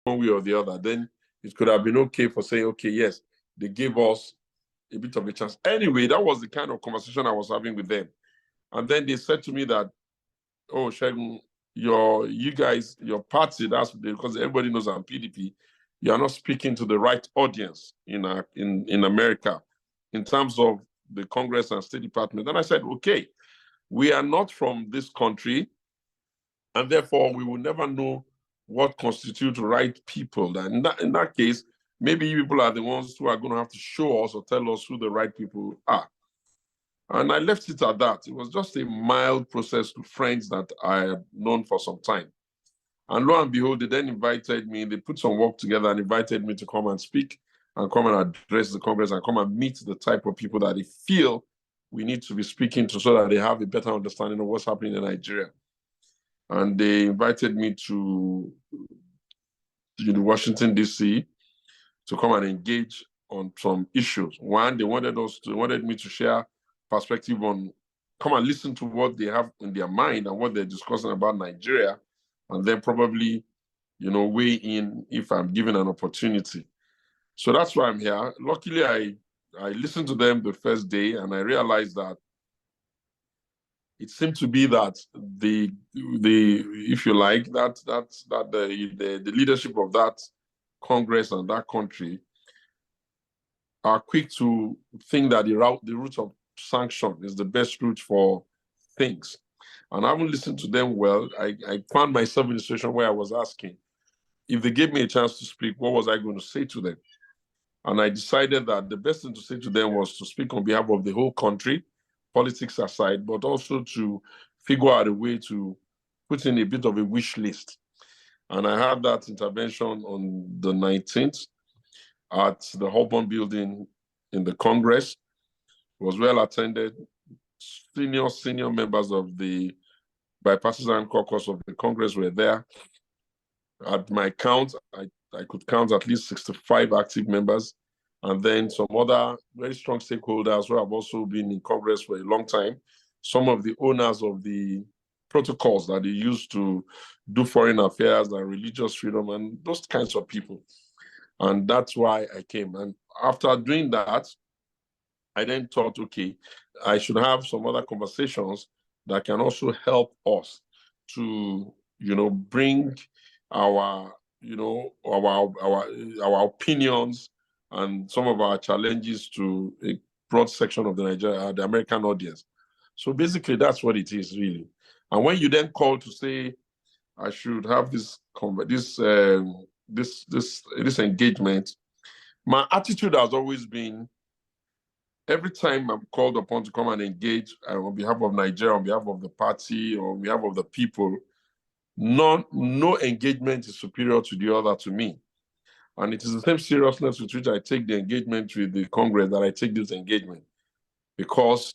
one way or the other, then it could have been okay for saying, okay, yes, they gave us a bit of a chance. Anyway, that was the kind of conversation I was having with them. And then they said to me that, oh, Segun, you guys, your party, that's because everybody knows I'm PDP, you are not speaking to the right audience in America in terms of the Congress and State Department. And I said, okay, we are not from this country, and therefore we will never know what constitutes right people. And in that case, maybe you people are the ones who are going to have to show us or tell us who the right people are. And I left it at that. It was just a mild process to friends that I had known for some time. And lo and behold, they then invited me, they put some work together and invited me to come and speak and come and address the Congress and come and meet the type of people that they feel we need to be speaking to so that they have a better understanding of what's happening in Nigeria. And they invited me to Washington, D.C. to come and engage on some issues. One, they wanted me to share perspective on, come and listen to what they have in their mind and what they're discussing about Nigeria, and then probably, weigh in if I'm given an opportunity. So that's why I'm here. Luckily, I listened to them the first day and I realized that it seemed to be that the if you like, the leadership of that Congress and that country are quick to think that the route of sanction is the best route for things. And I haven't listened to them well. I found myself in a situation where I was asking, if they gave me a chance to speak, what was I going to say to them? And I decided that the best thing to say to them was to speak on behalf of the whole country, politics aside, but also to figure out a way to put in a bit of a wish list. And I had that intervention on the 19th at the Holborn building in the Congress. It was well attended. Senior members of the bipartisan caucus of the Congress were there. At my count, I could count at least 65 active members, and then some other very strong stakeholders who have also been in Congress for a long time. Some of the owners of the protocols that they use to do foreign affairs and religious freedom and those kinds of people. And that's why I came. And after doing that, I then thought, okay, I should have some other conversations that can also help us to, bring our, our opinions and some of our challenges to a broad section of the American audience. So basically, that's what it is, really. And when you then call to say I should have this engagement, my attitude has always been, every time I'm called upon to come and engage on behalf of Nigeria, on behalf of the party, or on behalf of the people, no engagement is superior to the other to me. And it is the same seriousness with which I take the engagement with the Congress that I take this engagement. Because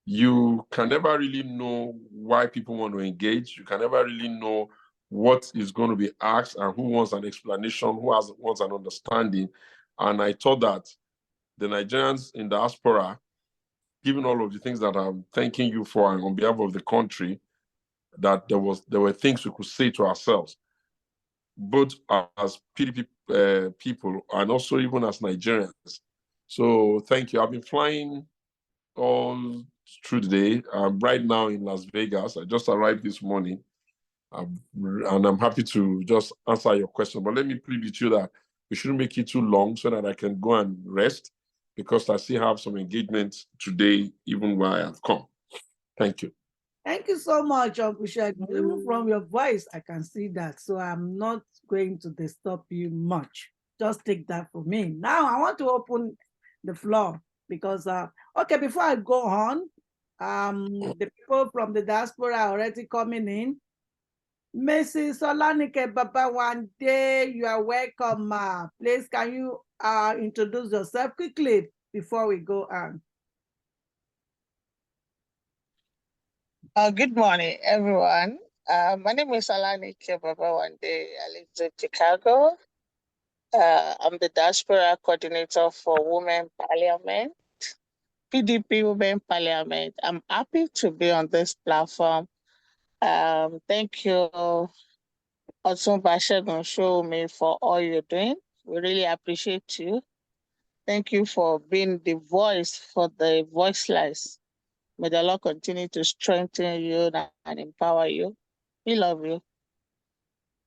you can never really know why people want to engage. You can never really know what is going to be asked and who wants an explanation, who wants an understanding. And I thought that the Nigerians in diaspora, given all of the things that I'm thanking you for and on behalf of the country, that there were things we could say to ourselves, both as PDP people and also even as Nigerians. So thank you. I've been flying all through the day. I'm right now in Las Vegas. I just arrived this morning. And I'm happy to just answer your question. But let me plead with you that we shouldn't make it too long so that I can go and rest, because I still have some engagement today, even while I have come. Thank you. Thank you so much, Uncle Segun. Even from your voice, I can see that. So I'm not going to disturb you much. Just take that for me. Now I want to open the floor because, okay, before I go on, the people from the diaspora are already coming in. Mrs. Olanike Babawande, you are welcome. Please, can you introduce yourself quickly before we go on? Good morning, everyone. My name is Olanike Babawande. I live in Chicago. I'm the diaspora coordinator for Women Parliament, PDP Women Parliament. I'm happy to be on this platform. Thank you, Otunba Segun Sowunmi for all you're doing. We really appreciate you. Thank you for being the voice for the voiceless. May the Lord continue to strengthen you and empower you. We love you.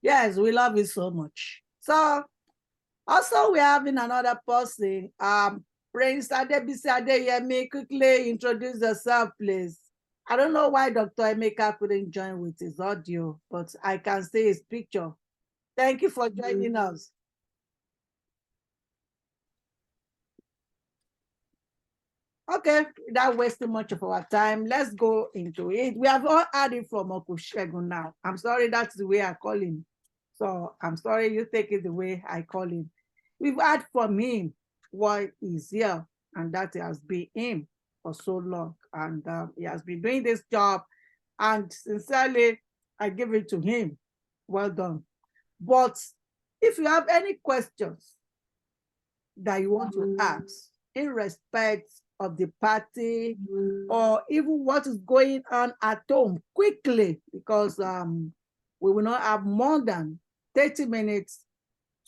Yes, we love you so much. So also we're having another person. Prince Adebisi Adeyemi, quickly introduce yourself, please. I don't know why Dr. Emeka couldn't join with his audio, but I can see his picture. Thank you for joining us. Okay, without wasting much of our time, let's go into it. We have all had it from Segun now. I'm sorry, that's the way I call him. So I'm sorry you take it the way I call him. We've had from him why he's here, and that has been him for so long. And he has been doing this job, and sincerely, I give it to him. Well done. But if you have any questions that you want to ask in respect of the party or even what is going on at home, quickly, because we will not have more than 30 minutes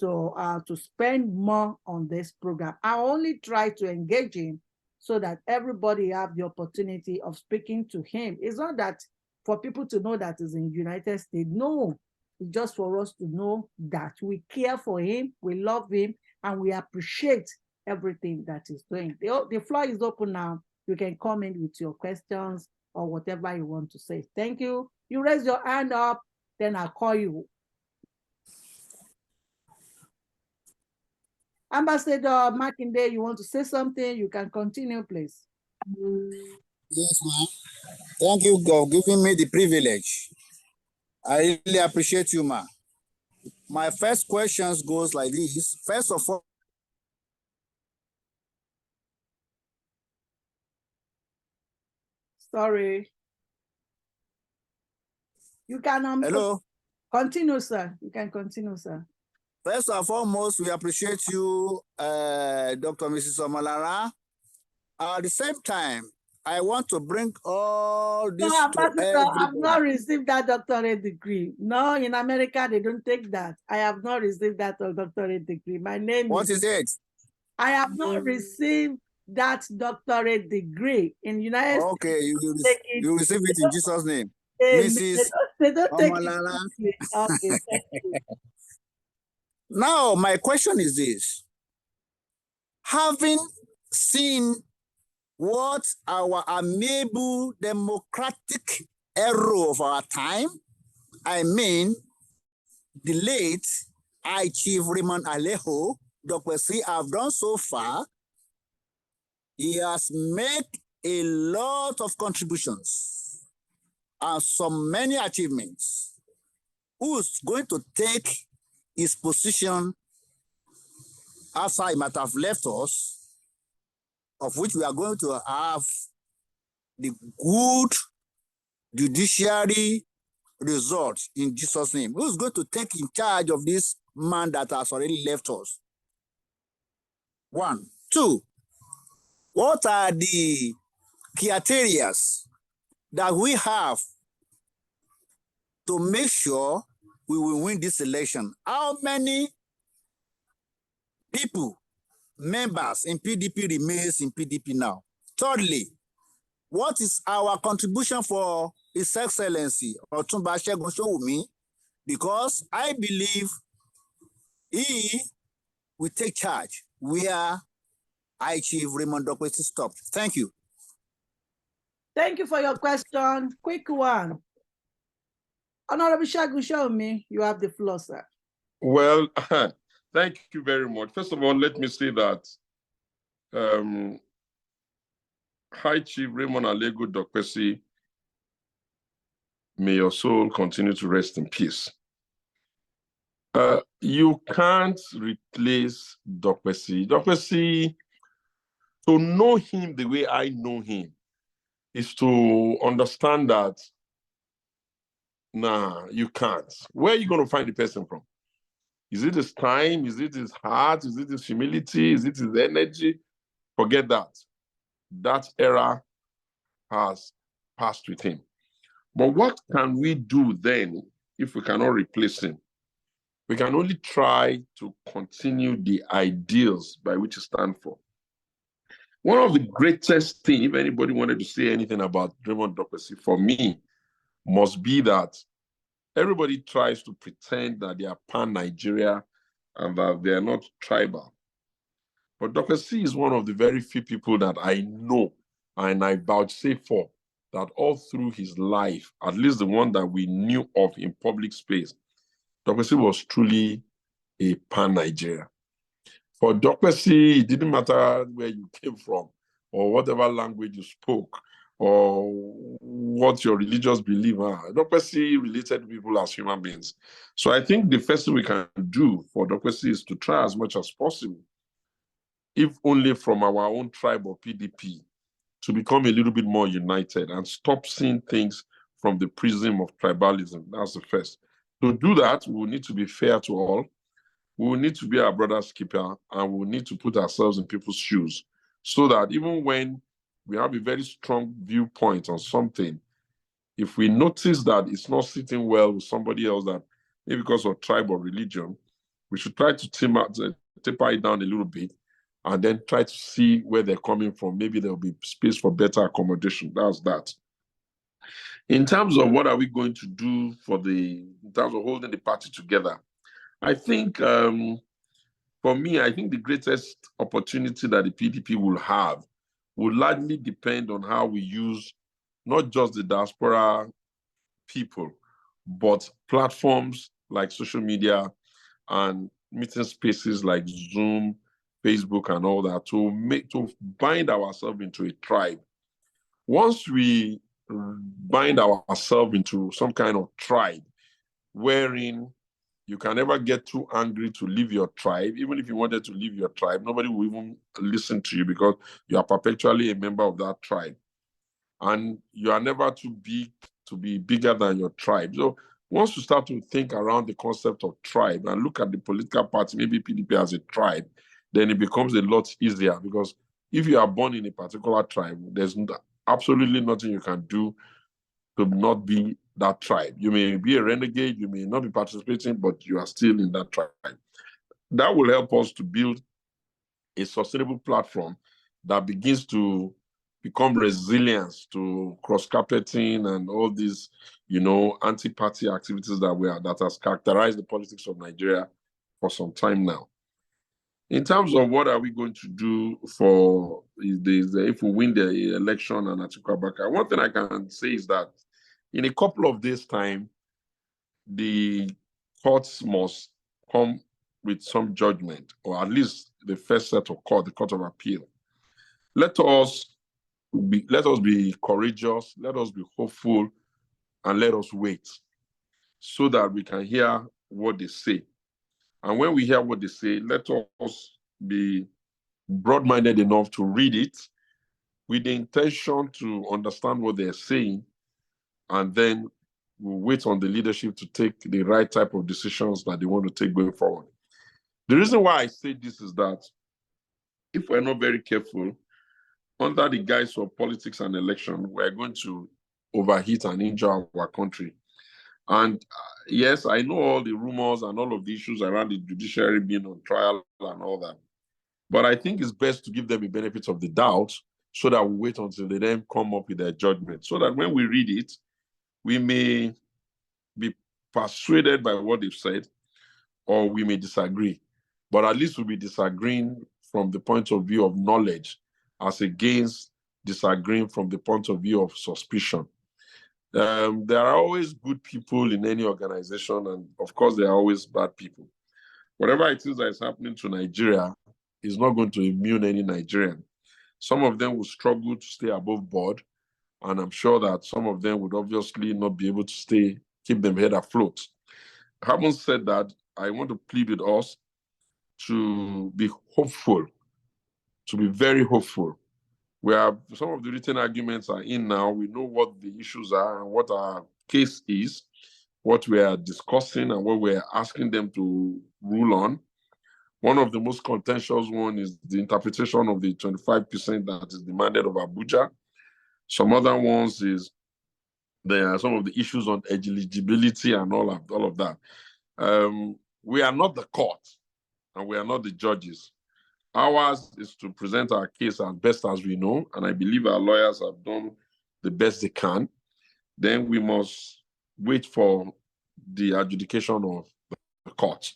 to spend more on this program. I only try to engage him so that everybody have the opportunity of speaking to him. It's not that for people to know that he's in the United States. No, it's just for us to know that we care for him, we love him, and we appreciate everything that he's doing. The floor is open now. You can come in with your questions or whatever you want to say. Thank you. You raise your hand up, then I'll call you. Ambassador Makinde, you want to say something? You can continue, please. Yes, ma'am. Thank you for giving me the privilege. I really appreciate you, ma'am. My first question goes like this. First of all, Sorry. You can hello. Continue, sir. You can continue, sir. First and foremost, we appreciate you, Dr. Mrs. Omalara. At the same time, I want to bring all this to everybody. I've not received that doctorate degree. No, in America, they don't take that. I have not received that doctorate degree. My name What is it? I have not received that doctorate degree in the United States. Okay, you receive it in Jesus' name. Mrs. They don't take Omalara. it. Okay, thank you. Now, my question is this. Having seen what our amiable democratic hero of our time, I mean, the late High Chief Raymond Alejo, Dr. C, have done so far, he has made a lot of contributions and some many achievements. Who's going to take his position after he might have left us, of which we are going to have the good judiciary result in Jesus' name? Who's going to take in charge of this man that has already left us? 1. 2, what are the criteria that we have to make sure we will win this election? How many people, members in PDP remains in PDP now? Thirdly, what is our contribution for His Excellency Otunba Segun Sowunmi? Because I believe he will take charge where High Chief Raymond Dokwesi stopped. Thank you. Thank you for your question. Quick one. Honorable Segun Sowunmi, you have the floor, sir. Well, thank you very much. First of all, let me say that High Chief Raymond Alejo Dokwesi, may your soul continue to rest in peace. You can't replace Dokwesi. Dokwesi, to know him the way I know him, is to understand that, nah, you can't. Where are you going to find the person from? Is it his time? Is it his heart? Is it his humility? Is it his energy? Forget that. That era has passed with him. But what can we do then if we cannot replace him? We can only try to continue the ideals by which you stand for. One of the greatest things, if anybody wanted to say anything about Draymond Duplessis, for me, must be that everybody tries to pretend that they are pan-Nigeria and that they are not tribal. But Duplessis is one of the very few people that I know and I vouchsafe for that all through his life, at least the one that we knew of in public space, Duplessis was truly a pan-Nigeria. For Duplessis, it didn't matter where you came from or whatever language you spoke or what your religious belief are. Duplessis related to people as human beings. So I think the first thing we can do for Duplessis is to try as much as possible, if only from our own tribe or PDP, to become a little bit more united and stop seeing things from the prism of tribalism. That's the first. To do that, we need to be fair to all. We will need to be our brother's keeper, and we will need to put ourselves in people's shoes so that even when we have a very strong viewpoint on something, if we notice that it's not sitting well with somebody else, that maybe because of tribe or religion, we should try to taper it down a little bit and then try to see where they're coming from. Maybe there'll be space for better accommodation. That's that. In terms of what are we going to do in terms of holding the party together, I think, for me, I think the greatest opportunity that the PDP will have will largely depend on how we use not just the diaspora people, but platforms like social media and meeting spaces like Zoom, Facebook, and all that to bind ourselves into a tribe. Once we bind ourselves into some kind of tribe, wherein you can never get too angry to leave your tribe. Even if you wanted to leave your tribe, nobody will even listen to you because you are perpetually a member of that tribe. And you are never too big to be bigger than your tribe. So once you start to think around the concept of tribe and look at the political party, maybe PDP as a tribe, then it becomes a lot easier, because if you are born in a particular tribe, there's absolutely nothing you can do to not be that tribe. You may be a renegade, you may not be participating, but you are still in that tribe. That will help us to build a sustainable platform that begins to become resilient to cross-carpeting and all these, anti-party activities that has characterized the politics of Nigeria for some time now. In terms of what are we going to do if we win the election and Atiku Abubakar, one thing I can say is that in a couple of days' time, the courts must come with some judgment, or at least the first set of court, the Court of Appeal. Let us be courageous, let us be hopeful, and let us wait so that we can hear what they say. And when we hear what they say, let us be broad-minded enough to read it with the intention to understand what they're saying, and then we'll wait on the leadership to take the right type of decisions that they want to take going forward. The reason why I say this is that if we're not very careful, under the guise of politics and election, we're going to overheat and injure our country. And yes, I know all the rumors and all of the issues around the judiciary being on trial and all that. But I think it's best to give them the benefit of the doubt so that we wait until they then come up with their judgment, so that when we read it, we may be persuaded by what they've said, or we may disagree. But at least we'll be disagreeing from the point of view of knowledge, as against disagreeing from the point of view of suspicion. There are always good people in any organization, and of course, there are always bad people. Whatever it is that is happening to Nigeria is not going to immune any Nigerian. Some of them will struggle to stay above board, and I'm sure that some of them would obviously not be able to keep them head afloat. Having said that, I want to plead with us to be hopeful, to be very hopeful. Some of the written arguments are in now. We know what the issues are and what our case is, what we are discussing and what we're asking them to rule on. One of the most contentious one is the interpretation of the 25% that is demanded of Abuja. Some other ones is there are some of the issues on eligibility and all of that. we are not the court and we are not the judges. Ours is to present our case as best as we know, and I believe our lawyers have done the best they can. Then we must wait for the adjudication of the court.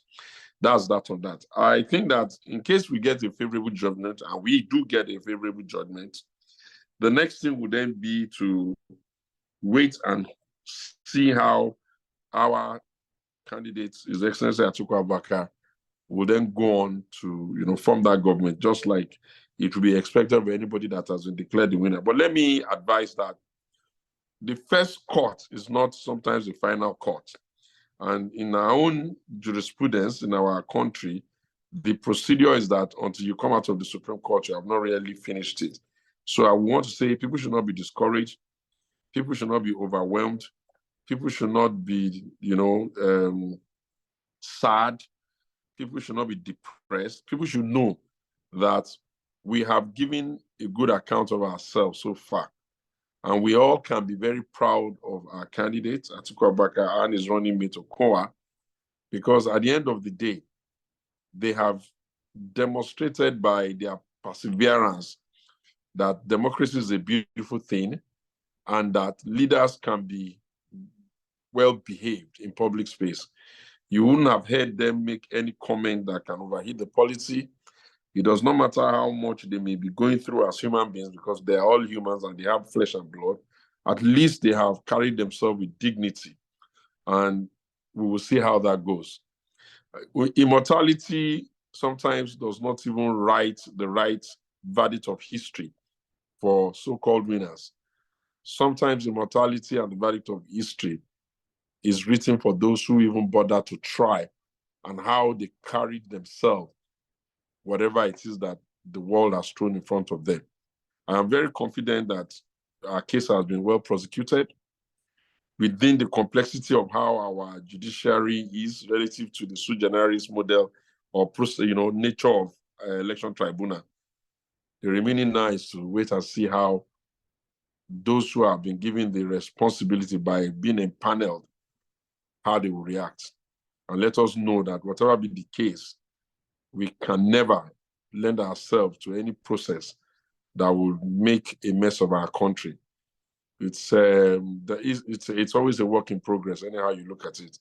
That's that on that. I think that in case we get a favorable judgment, and we do get a favorable judgment, the next thing would then be to wait and see how our candidate, His Excellency Atiku Abubakar, will then go on to form that government, just like it will be expected of anybody that has been declared the winner. But let me advise that the first court is not sometimes the final court. And in our own jurisprudence in our country, the procedure is that until you come out of the Supreme Court, you have not really finished it. So I want to say people should not be discouraged. People should not be overwhelmed. People should not be, sad. People should not be depressed. People should know that we have given a good account of ourselves so far. And we all can be very proud of our candidate, Atiku Abubakar, and his running mate, Okowa, because at the end of the day, they have demonstrated by their perseverance that democracy is a beautiful thing and that leaders can be well behaved in public space. You wouldn't have heard them make any comment that can overheat the policy. It does not matter how much they may be going through as human beings, because they are all humans and they have flesh and blood. At least they have carried themselves with dignity. And we will see how that goes. Immortality sometimes does not even write the right verdict of history for so-called winners. Sometimes immortality and the verdict of history is written for those who even bother to try and how they carried themselves, whatever it is that the world has thrown in front of them. I am very confident that our case has been well prosecuted within the complexity of how our judiciary is relative to the sui generis model or nature of election tribunal. The remaining now is to wait and see how those who have been given the responsibility by being empaneled, how they will react. And let us know that whatever be the case, we can never lend ourselves to any process that will make a mess of our country. It's always a work in progress, anyhow you look at it.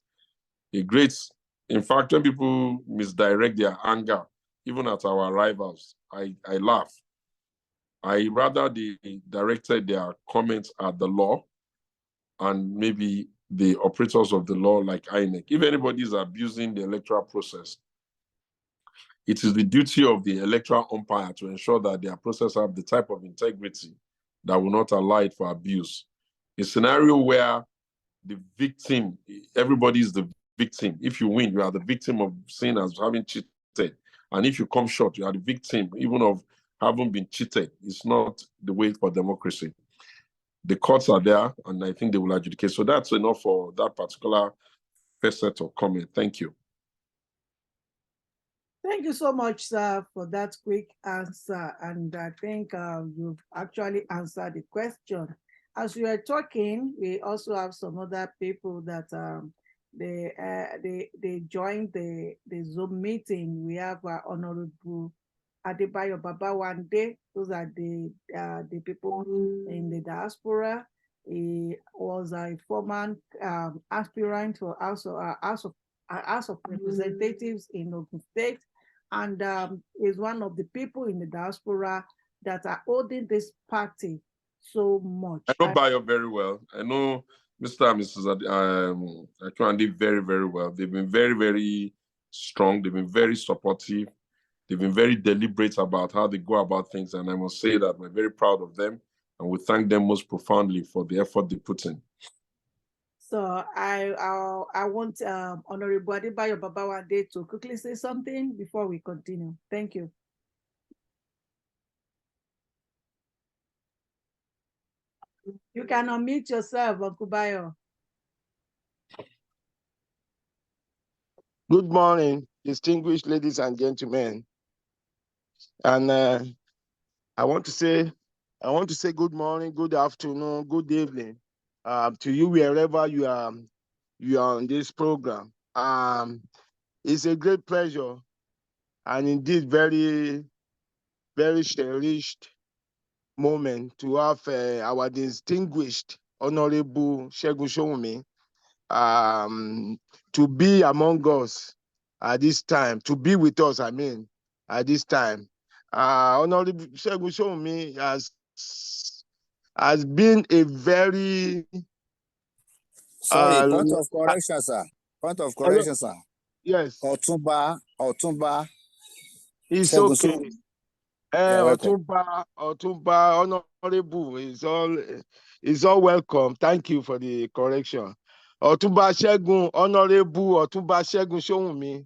In fact, when people misdirect their anger, even at our rivals, I laugh. I rather they directed their comments at the law and maybe the operators of the law like INEC. If anybody is abusing the electoral process, it is the duty of the electoral umpire to ensure that their process have the type of integrity that will not allow it for abuse. A scenario where the victim, everybody is the victim. If you win, you are the victim of sin as having cheated. And if you come short, you are the victim even of having been cheated. It's not the way for democracy. The courts are there, and I think they will adjudicate. So that's enough for that particular first set of comment. Thank you. Thank you so much, sir, for that quick answer. And I think you've actually answered the question. As we are talking, we also have some other people that they joined the Zoom meeting. We have Honorable Adebayo Babawande. Those are the people in the diaspora. He was a former aspirant for House of Representatives in Ogun State, and is one of the people in the diaspora that are holding this party so much. I know Bayo very well. I know Mr. and Mrs. Akwande very, very well. They've been very, very strong. They've been very supportive. They've been very deliberate about how they go about things. And I must say that we're very proud of them. And we thank them most profoundly for the effort they put in. So I want Honorable Adebayo Babawande to quickly say something before we continue. Thank you. You can unmute yourself, Uncle Bayo. Good morning, distinguished ladies and gentlemen. And I want to say good morning, good afternoon, good evening to you wherever you are on this program. It's a great pleasure and indeed very, very cherished moment to have our distinguished Honorable Segun Sowunmi to be among us at this time, to be with us, I mean, at this time. Honorable Segun Sowunmi has been a very... Sorry, point of correction, sir. Point of correction, sir. Yes. Otunba. It's Segun okay. Sowunmi. You're welcome. Otunba, Honorable, is all welcome. Thank you for the correction. Otunba Segun, Honorable Otunba Segun Sowunmi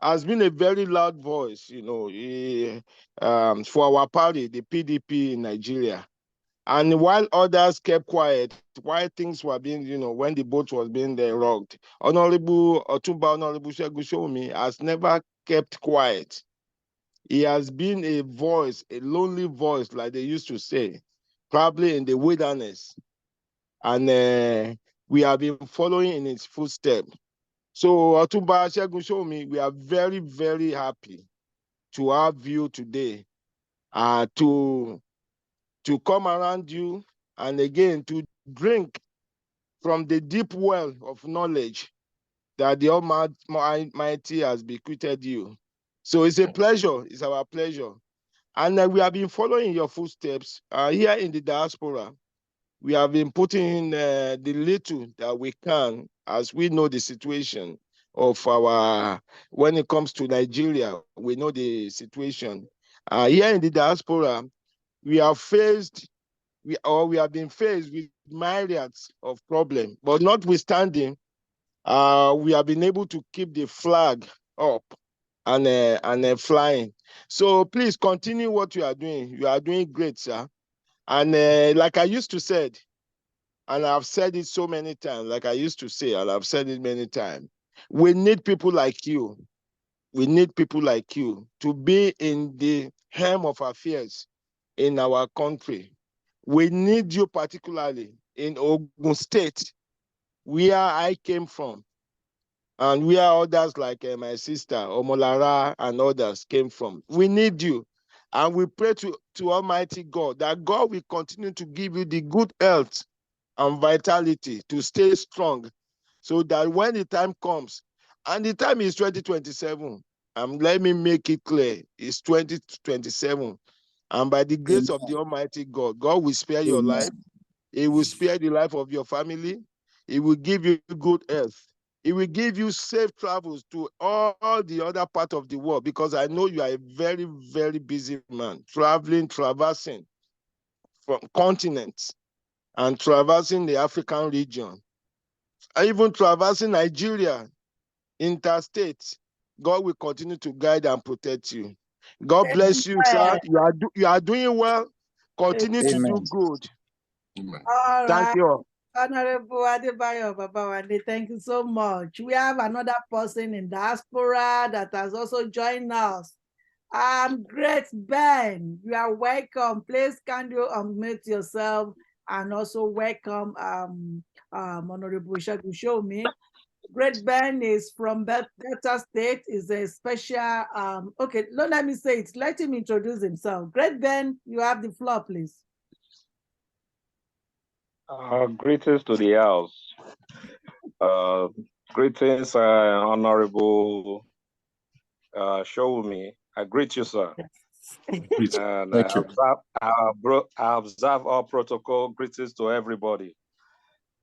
has been a very loud voice, you know, for our party, the PDP in Nigeria. And while others kept quiet, while things were being, you know, when the boat was being rocked, Honorable Segun Sowunmi has never kept quiet. He has been a voice, a lonely voice, like they used to say, probably in the wilderness. And we have been following in his footsteps. So, Otunba Segun Sowunmi, we are very, very happy to have you today, to come around you and again to drink from the deep well of knowledge that the Almighty has bequeathed you. So it's a pleasure, it's our pleasure. And we have been following your footsteps here in the diaspora. We have been putting in the little that we can, as we know the situation of when it comes to Nigeria, we know the situation. Here in the diaspora, we have been faced with myriads of problems, but notwithstanding, we have been able to keep the flag up and flying. So please continue what you are doing. You are doing great, sir. And like I used to say, and I've said it so many times, like I used to say, and I've said it many times, we need people like you. We need people like you to be in the helm of affairs in our country. We need you particularly in Ogun State, where I came from, and where others like my sister, Omolara, and others came from. We need you. And we pray to Almighty God that God will continue to give you the good health and vitality to stay strong, so that when the time comes, and the time is 2027, let me make it clear, it's 2027. And by the grace of the Almighty God, God will spare your life. He will spare the life of your family. He will give you good health. He will give you safe travels to all the other part of the world, because I know you are a very, very busy man, traversing from continents and traversing the African region, and even traversing Nigeria, interstate. God will continue to guide and protect you. God bless you, sir. You are doing well. Continue to do good. All Thank right. you. Honorable Adebayo Babawande, thank you so much. We have another person in diaspora that has also joined us. Great Ben, you are welcome. Please can you unmute yourself and also welcome Honorable Segun Sowunmi. Great Ben is from Delta State, is a special, okay, no, let me say it. Let him introduce himself. Great Ben, you have the floor, please. Greetings to the house. Greetings, Honorable Sowunmi. I greet you, sir. And Thank you. I observe all protocol. Greetings to everybody.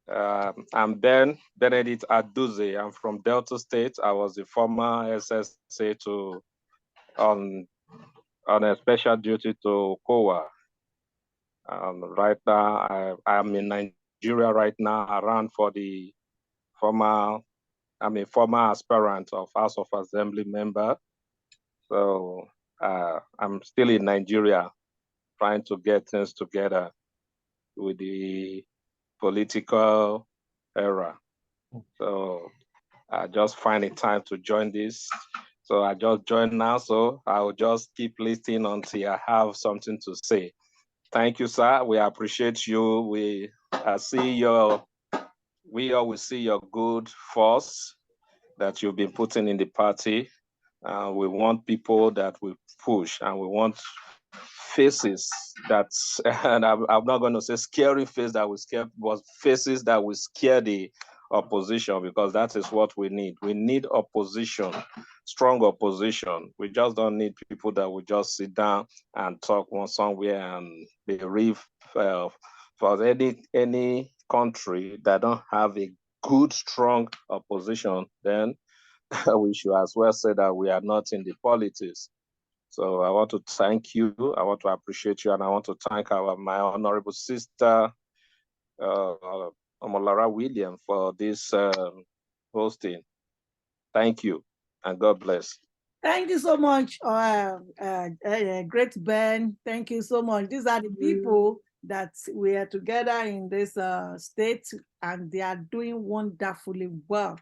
I'm Benedict Aduze. I'm from Delta State. I was the former SSA on a special duty to COA. Right now, I'm in Nigeria right now, around for the I'm a former aspirant of House of Assembly member. So I'm still in Nigeria, trying to get things together with the political era. So I just find it time to join this. So I just joined now, so I'll just keep listening until I have something to say. Thank you, sir. We appreciate you. We always see your good force that you've been putting in the party. We want people that will push, and we want faces that, and I'm not going to say scary face that will scare, but faces that will scare the opposition, because that is what we need. We need opposition, strong opposition. We just don't need people that will just sit down and talk one somewhere and be riff. For any country that don't have a good, strong opposition, then we should as well say that we are not in the politics. So I want to thank you. I want to appreciate you, and I want to thank my honorable sister, Omolara William, for this hosting. Thank you, and God bless. Thank you so much, Great Ben. Thank you so much. These are the people that we are together in this state, and they are doing wonderfully well.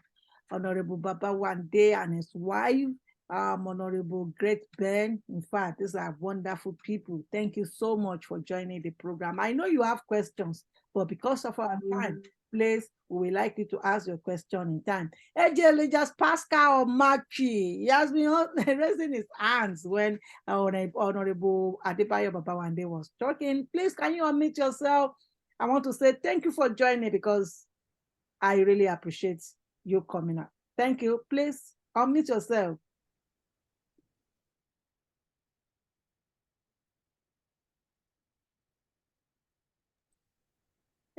Honorable Baba Wande and his wife, Honorable Great Ben. In fact, these are wonderful people. Thank you so much for joining the program. I know you have questions, but because of our time, please, we would like you to ask your question in time. Just Pascal Machi, he has been raising his hands when Honorable Adebayo Babawande was talking. Please, can you unmute yourself? I want to say thank you for joining, because I really appreciate you coming up. Thank you. Please unmute yourself.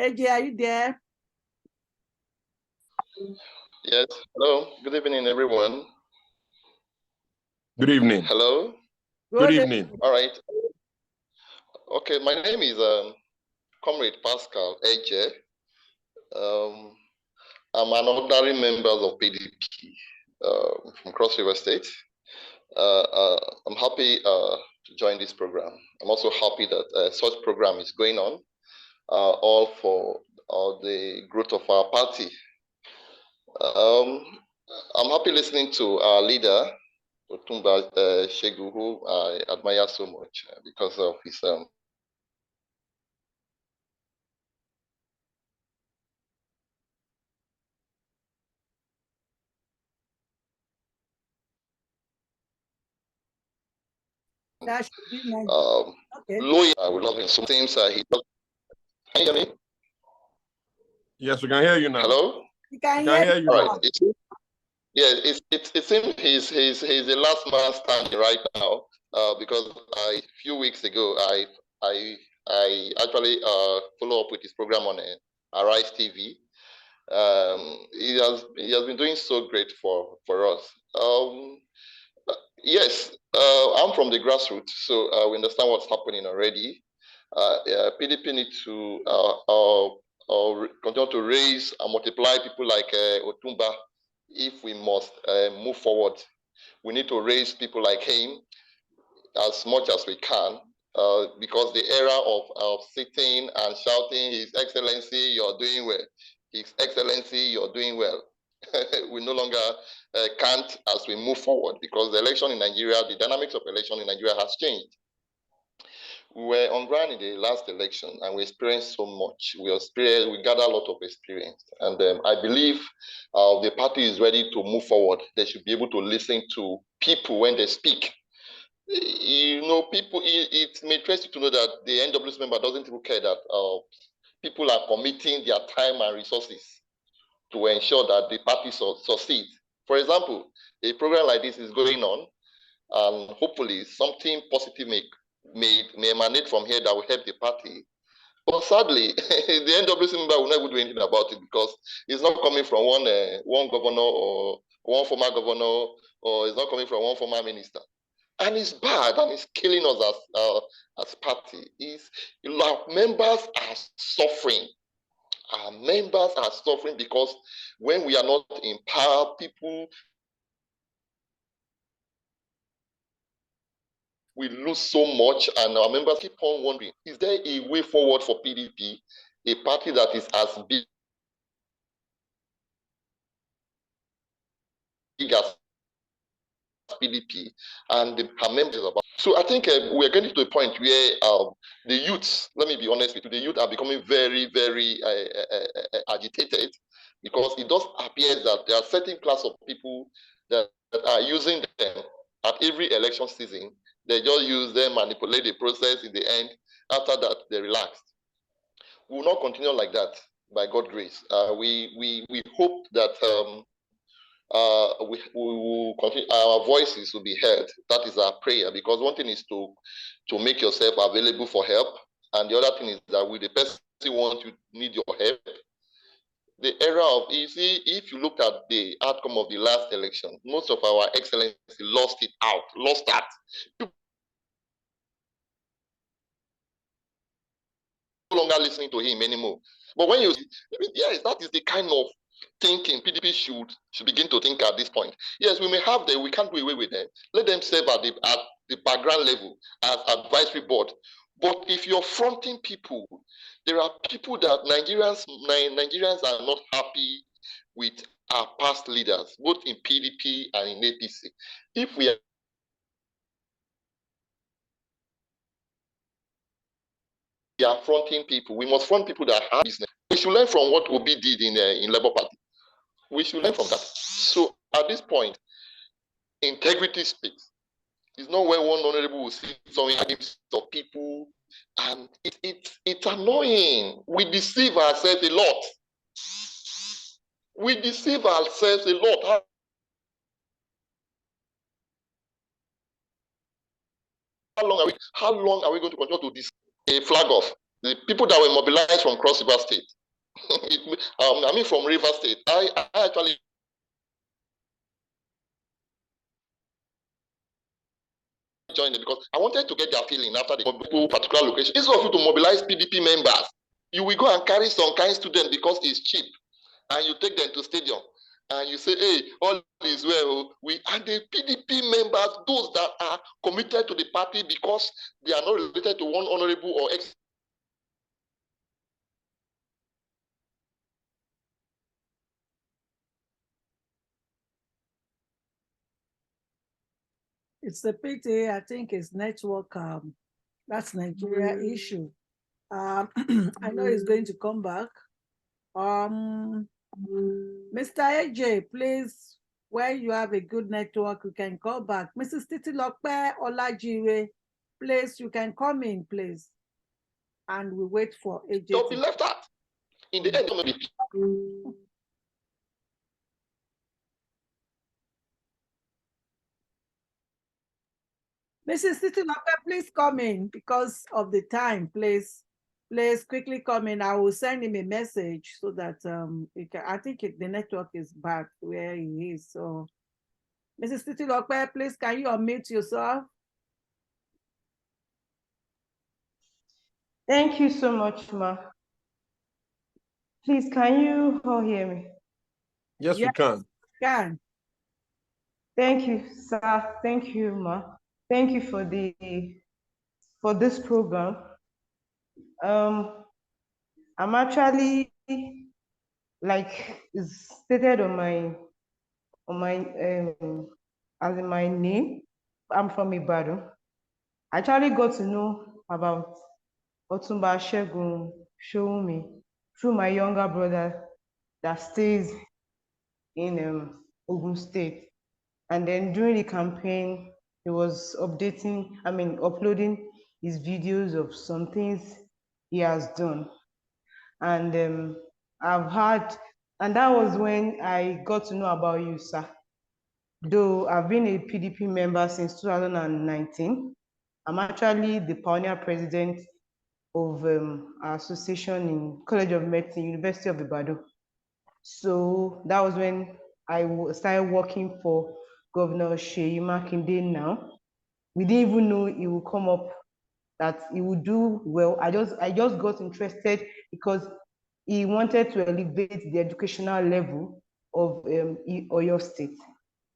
AJ, are you there? Yes. Hello. Good evening, everyone. Good evening. Hello. Good evening. All right. Okay. My name is Comrade Pascal Eje. I'm an ordinary member of PDP from Cross River State. I'm happy to join this program. I'm also happy that such program is going on, all for the growth of our party. I'm happy listening to our leader, Otunba Segun, who I admire so much because of his That should be nice. Okay. lawyer. We love him. So things he does. Can you hear me? Yes, we can hear you now. Hello? We can hear you All now. right. It seems he's the last man standing right now, because a few weeks ago I actually follow up with his program on Arise TV. He has been doing so great for us. Yes, I'm from the grassroots, so we understand what's happening already. PDP need to continue to raise and multiply people like Otunba. If we must move forward, we need to raise people like him as much as we can, because the era of sitting and shouting, His Excellency, you're doing well. His Excellency, you're doing well. We no longer can't as we move forward, because the election in Nigeria, the dynamics of election in Nigeria has changed. We were on ground in the last election and we experienced so much. We gathered a lot of experience. And I believe the party is ready to move forward. They should be able to listen to people when they speak. You know, people, it may interest you to know that the NWC member doesn't even care that people are committing their time and resources to ensure that the party succeeds. For example, a program like this is going on, and hopefully something positive may emanate from here that will help the party. But sadly, the NWC member will never do anything about it, because it's not coming from one governor or one former governor, or it's not coming from one former minister. And it's bad, and it's killing us as party. Our members are suffering. Our members are suffering because when we are not in power, people, we lose so much, and our members keep on wondering, is there a way forward for PDP, a party that is as big as PDP, and her members about. So I think we're getting to a point where the youths, let me be honest with you, the youth are becoming very, very agitated, because it does appear that there are certain class of people that are using them at every election season. They just use them, manipulate the process. In the end, after that, they relaxed. We will not continue like that by God's grace. We hope that we will continue, our voices will be heard. That is our prayer, because one thing is to make yourself available for help, and the other thing is that with the person want to need your help. The era of, you see, if you look at the outcome of the last election, most of our excellency lost that. People no longer listening to him anymore. But when you, yes, that is the kind of thinking PDP should begin to think at this point. Yes, we may have them, we can't do away with them. Let them serve at the background level as advisory board. But if you're fronting people, there are people that Nigerians are not happy with our past leaders, both in PDP and in APC. If we are fronting people, we must front people that have business. We should learn from what Obi did in Labour Party. We should learn from that. So at this point, integrity speaks. It's not where one honorable will see something of people, and it's annoying. We deceive ourselves a lot. We deceive ourselves a lot. How long are we going to continue to deceive? A flag off the people that were mobilized from Cross River State? I mean from River State. I actually joined them because I wanted to get their feeling after the particular location. Instead of you to mobilize PDP members, you will go and carry some kind student because it's cheap, and you take them to stadium and you say, hey, all is well. We and the PDP members, those that are committed to the party because they are not related to one honorable or ex. It's a pity. I think it's network. That's Nigeria issue. I know he's going to come back. Mr. AJ, please, when you have a good network, you can call back. Mrs. Titilope Olajire, please, you can come in, please. And we wait for AJ. Don't be left out. In the end, Mrs. Titilope, please come in because of the time, please. Please quickly come in. I will send him a message so that I think the network is back where he is. So, Mrs. Titilope, please, can you unmute yourself? Thank you so much, Ma. Please, can you all hear me? Yes, we can. Can. Thank you, sir. Thank you, Ma. Thank you for this program. I'm actually, like it's stated on my as in my name. I'm from Ibadan. I actually got to know about Otunba Segun Sowunmi through my younger brother that stays in Ogun State. And then during the campaign, he was uploading his videos of some things he has done. And I've had, and that was when I got to know about you, sir. Though I've been a PDP member since 2019, I'm actually the pioneer president of our association in College of Medicine, University of Ibadan. So that was when I started working for Governor Seyi Makinde now. We didn't even know he would come up, that he would do well. I just got interested because he wanted to elevate the educational level of Oyo State.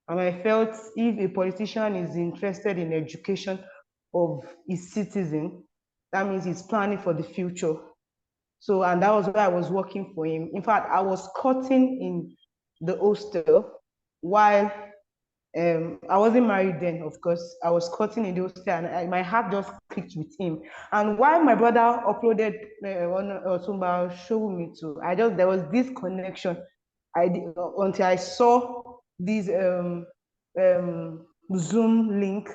And I felt if a politician is interested in education of his citizen, that means he's planning for the future. So, and that was why I was working for him. In fact, I was cutting in the hostel while I wasn't married then, of course. I was cutting in the hostel and my heart just clicked with him. And while my brother uploaded on Otunba Sowunmi too, there was this connection until I saw this Zoom link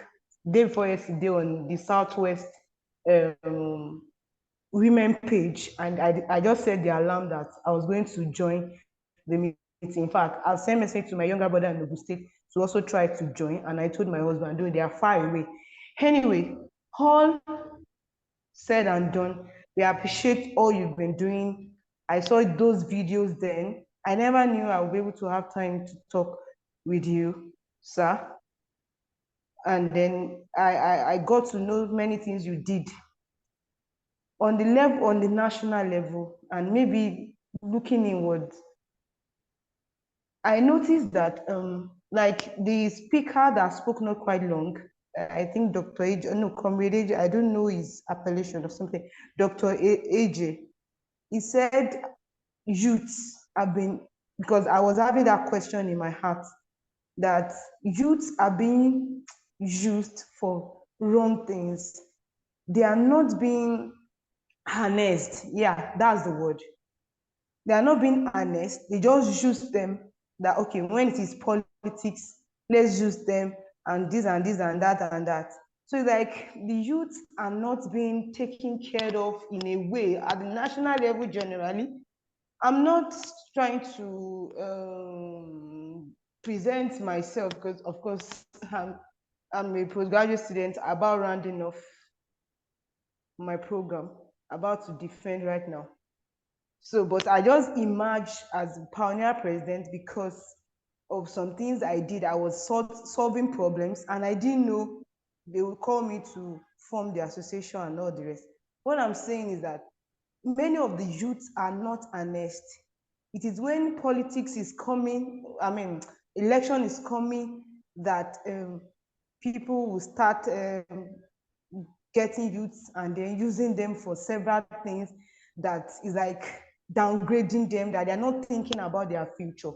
day before yesterday on the Southwest women page, and I just set the alarm that I was going to join the meeting. In fact, I'll send message to my younger brother in Ogun State to also try to join, and I told my husband, "Do they are far away." Anyway, all said and done, we appreciate all you've been doing. I saw those videos then. I never knew I would be able to have time to talk with you, sir. And then I got to know many things you did on the level, on the national level, and maybe looking inward. I noticed that like the speaker that spoke not quite long, I think Dr. AJ, no, Comrade AJ, I don't know his appellation or something, Dr. AJ, he said youths have been, because I was having that question in my heart, that youths are being used for wrong things. They are not being harnessed. Yeah, that's the word. They are not being harnessed. They just use them that, okay, when it is politics, let's use them and this and this and that and that. So it's like the youth are not being taken care of in a way at the national level generally. I'm not trying to present myself because, of course, I'm a postgraduate student about rounding off my program, about to defend right now. So, but I just emerged as pioneer president because of some things I did. I was solving problems, and I didn't know they would call me to form the association and all the rest. What I'm saying is that many of the youths are not honest. It is when politics is coming, I mean, election is coming, that people will start getting youths and then using them for several things that is like downgrading them, that they're not thinking about their future.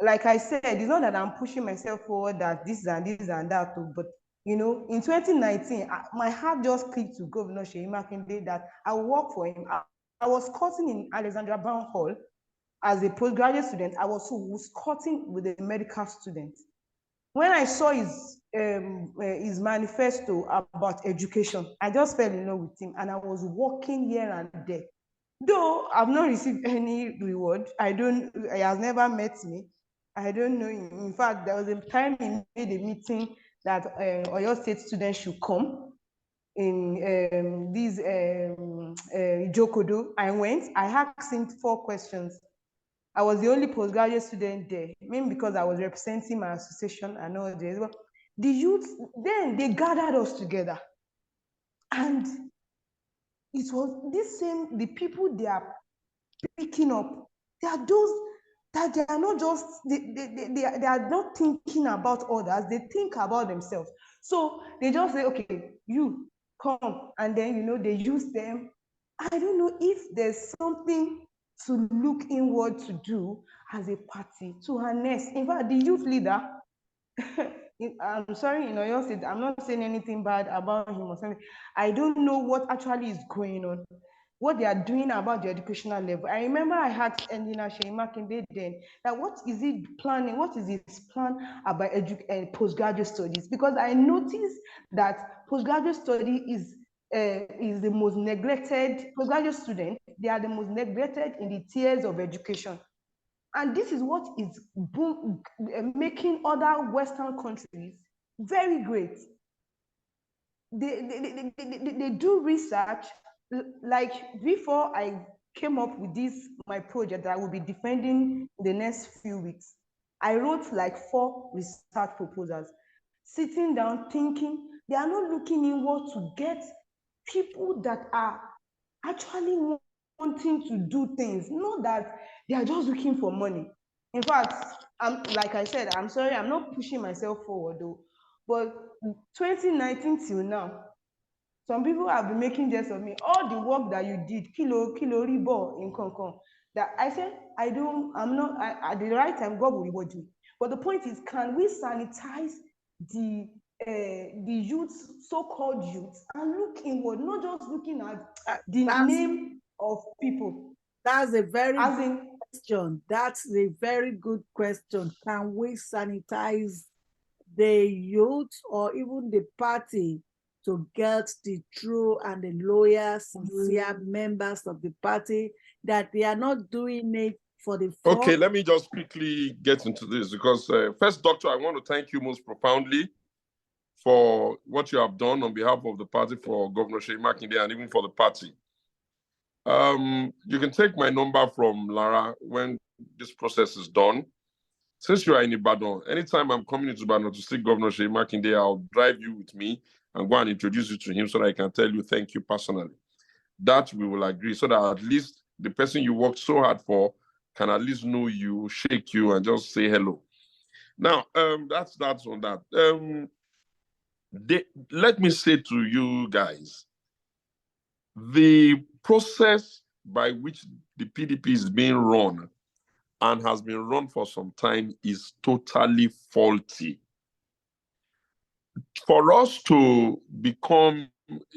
Like I said, it's not that I'm pushing myself forward that this and this and that, but you know, in 2019, my heart just clicked to Governor Seyi Makinde that I will work for him. I was cutting in Alexandra Brown Hall as a postgraduate student. I was cutting with a medical student. When I saw his manifesto about education, I just fell in love with him, and I was working here and there. Though I've not received any reward, he has never met me. I don't know him. In fact, there was a time he made a meeting that Oyo State students should come in this Jokodo. I went, I asked him 4 questions. I was the only postgraduate student there, maybe because I was representing my association and all this. But the youth, then they gathered us together. And it was this same, the people they are picking up, they are those that they are not just, they are not thinking about others, they think about themselves. So they just say, okay, you come, and then, you know, they use them. I don't know if there's something to look inward to do as a party to harness. In fact, the youth leader, I'm sorry, in Oyo State, I'm not saying anything bad about him or something. I don't know what actually is going on, what they are doing about the educational level. I remember I asked Engineer Seyi Makinde then that what is he planning, what is his plan about postgraduate studies? Because I noticed that postgraduate study is the most neglected, postgraduate students, they are the most neglected in the tiers of education. And this is what is making other Western countries very great. They do research. Like before I came up with this, my project that I will be defending in the next few weeks, I wrote like 4 research proposals, sitting down, thinking. They are not looking inward to get people that are actually wanting to do things, not that they are just looking for money. In fact, like I said, I'm sorry, I'm not pushing myself forward though, but 2019 till now, some people have been making jest of me. All the work that you did, kilo ribo in Concon, that I said, at the right time, God will reward you. But the point is, can we sanitize the youths, so-called youths, and look inward, not just looking at the name of people? That's a very As in, That's a very good question. Can we sanitize the youth or even the party to get the true and the loyal, sincere members of the party, that they are not doing it for the fun? Okay, let me just quickly get into this because first, Doctor, I want to thank you most profoundly for what you have done on behalf of the party for Governor Seyi Makinde and even for the party. You can take my number from Lara when this process is done. Since you are in Ibadan, anytime I'm coming into Ibadan to see Governor Seyi Makinde, I'll drive you with me and go and introduce you to him so that I can tell you thank you personally. That we will agree so that at least the person you worked so hard for can at least know you, shake you, and just say hello. Now, that's on that. Let me say to you guys, the process by which the PDP is being run and has been run for some time is totally faulty. For us to become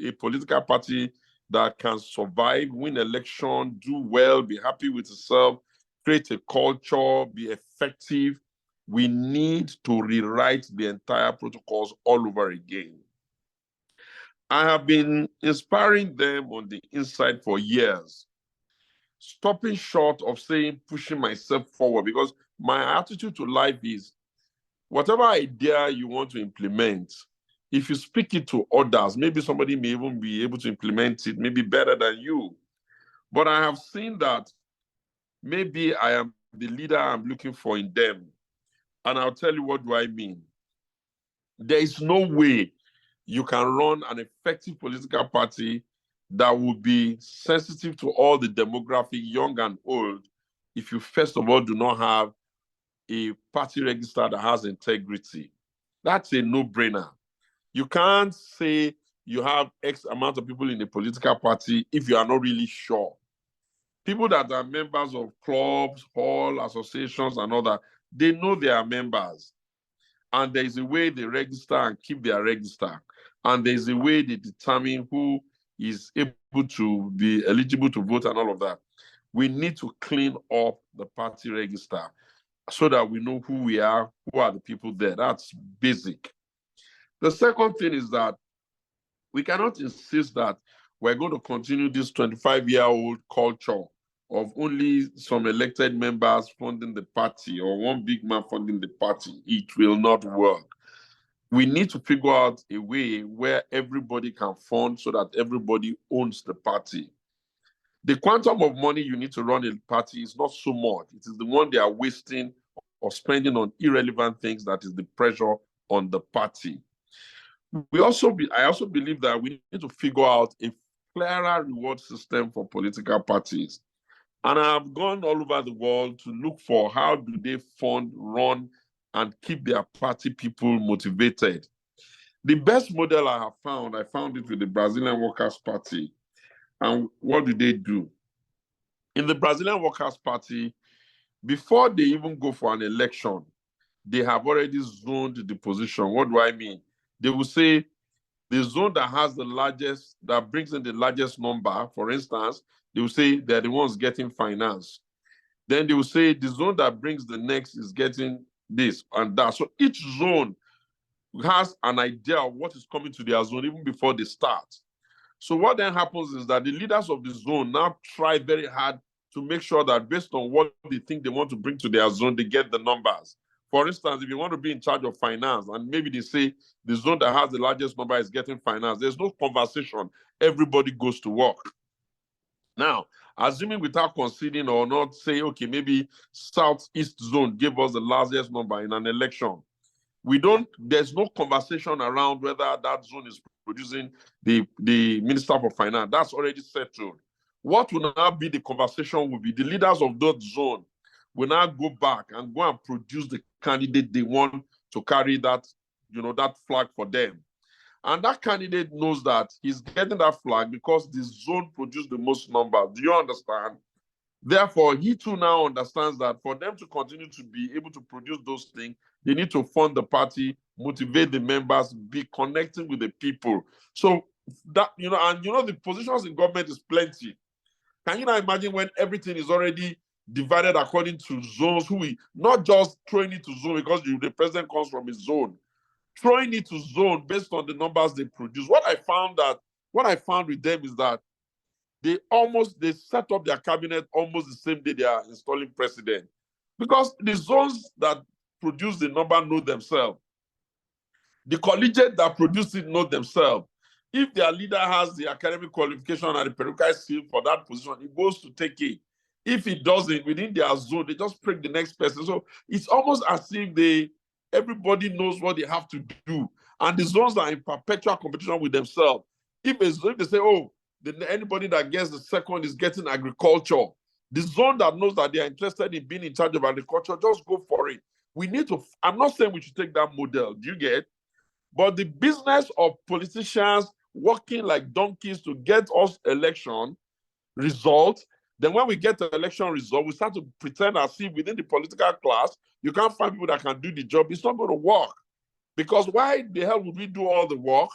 a political party that can survive, win election, do well, be happy with itself, create a culture, be effective, we need to rewrite the entire protocols all over again. I have been inspiring them on the inside for years, stopping short of saying pushing myself forward, because my attitude to life is whatever idea you want to implement, if you speak it to others, maybe somebody may even be able to implement it, maybe better than you. But I have seen that maybe I am the leader I'm looking for in them. And I'll tell you what do I mean. There is no way you can run an effective political party that will be sensitive to all the demographic, young and old, if you first of all do not have a party register that has integrity. That's a no-brainer. You can't say you have X amount of people in a political party if you are not really sure. People that are members of clubs, hall, associations, and all that, they know they are members. And there is a way they register and keep their register. And there is a way they determine who is able to be eligible to vote and all of that. We need to clean up the party register so that we know who we are, who are the people there. That's basic. The second thing is that we cannot insist that we're going to continue this 25-year-old culture of only some elected members funding the party or one big man funding the party. It will not work. We need to figure out a way where everybody can fund so that everybody owns the party. The quantum of money you need to run a party is not so much. It is the one they are wasting or spending on irrelevant things that is the pressure on the party. I also believe that we need to figure out a clearer reward system for political parties. And I've gone all over the world to look for how do they fund, run, and keep their party people motivated. The best model I found it with the Brazilian Workers' Party. And what do they do? In the Brazilian Workers' Party, before they even go for an election, they have already zoned the position. What do I mean? They will say the zone that has the largest, that brings in the largest number, for instance, they will say they're the ones getting finance. Then they will say the zone that brings the next is getting this and that. So each zone has an idea of what is coming to their zone even before they start. So what then happens is that the leaders of the zone now try very hard to make sure that based on what they think they want to bring to their zone, they get the numbers. For instance, if you want to be in charge of finance, and maybe they say the zone that has the largest number is getting finance, there's no conversation. Everybody goes to work. Now, assuming without conceding or not say, okay, maybe Southeast zone gave us the largest number in an election. There's no conversation around whether that zone is producing the Minister for Finance. That's already settled. What will now be the conversation will be the leaders of that zone will now go back and go and produce the candidate they want to carry that, that flag for them. And that candidate knows that he's getting that flag because the zone produced the most numbers. Do you understand? Therefore, he too now understands that for them to continue to be able to produce those things, they need to fund the party, motivate the members, be connecting with the people. So that, the positions in government is plenty. Can you now imagine when everything is already divided according to zones, not just throwing it to zone because the president comes from a zone, throwing it to zone based on the numbers they produce. What I found with them is that they set up their cabinet almost the same day they are installing president, because the zones that produce the number know themselves. The collegiate that produce it know themselves. If their leader has the academic qualification and the pedagogical skill for that position, he goes to take it. If he doesn't, within their zone, they just pick the next person. So it's almost as if everybody knows what they have to do. And the zones are in perpetual competition with themselves. If they say, oh, anybody that gets the second is getting agriculture, the zone that knows that they are interested in being in charge of agriculture, just go for it. I'm not saying we should take that model, do you get? But the business of politicians working like donkeys to get us election results, then when we get the election result, we start to pretend as if within the political class, you can't find people that can do the job. It's not going to work. Because why the hell would we do all the work?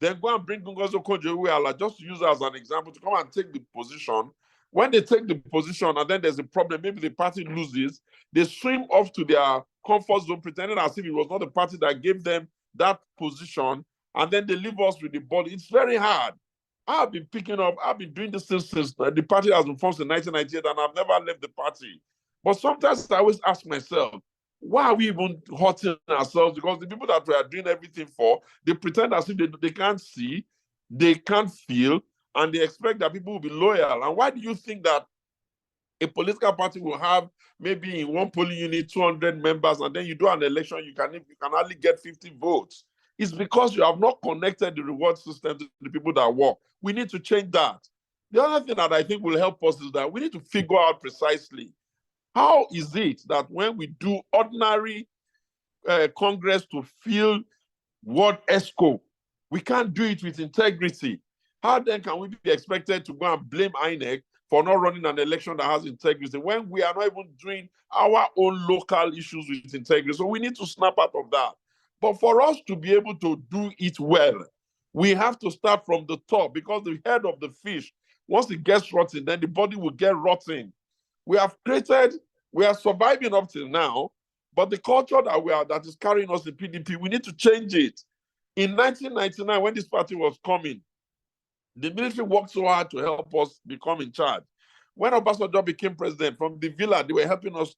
Then go and bring Ngozi Okonjo-Iweala, just to use her as an example, to come and take the position. When they take the position and then there's a problem, maybe the party loses, they swim off to their comfort zone, pretending as if it was not the party that gave them that position, and then they leave us with the body. It's very hard. I've been doing this since the party has been formed in 1998, and I've never left the party. But sometimes I always ask myself, why are we even hurting ourselves? Because the people that we are doing everything for, they pretend as if they can't see, they can't feel, and they expect that people will be loyal. And why do you think that a political party will have maybe in one polling unit 200 members, and then you do an election, you can hardly get 50 votes? It's because you have not connected the reward system to the people that work. We need to change that. The other thing that I think will help us is that we need to figure out precisely how is it that when we do ordinary Congress to fill Ward ESCO, we can't do it with integrity. How then can we be expected to go and blame INEC for not running an election that has integrity when we are not even doing our own local issues with integrity? So we need to snap out of that. But for us to be able to do it well, we have to start from the top, because the head of the fish, once it gets rotten, then the body will get rotten. We are surviving up till now, but the culture that is carrying us in PDP, we need to change it. In 1999, when this party was coming, the military worked so hard to help us become in charge. When Obasanjo became president, from the villa, they were helping us,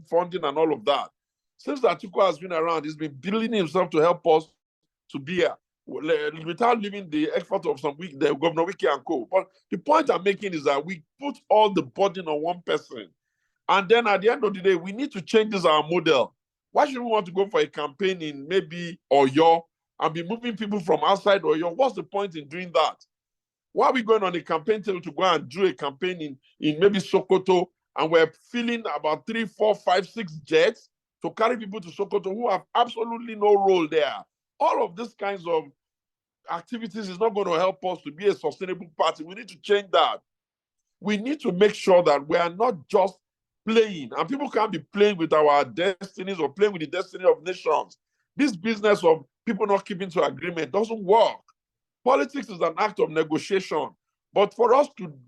funding and all of that. Since Atiku has been around, he's been building himself to help us to be here, without leaving the effort of the Governor Wiki and co. But the point I'm making is that we put all the burden on one person. And then at the end of the day, we need to change our model. Why should we want to go for a campaign in maybe Oyo and be moving people from outside Oyo? What's the point in doing that? Why are we going on a campaign to go and do a campaign in maybe Sokoto, and we're filling about 3, 4, 5, 6 jets to carry people to Sokoto who have absolutely no role there? All of these kinds of activities is not going to help us to be a sustainable party. We need to change that. We need to make sure that we are not just playing, and people can't be playing with our destinies or playing with the destiny of nations. This business of people not keeping to agreement doesn't work. Politics is an act of negotiation. But for us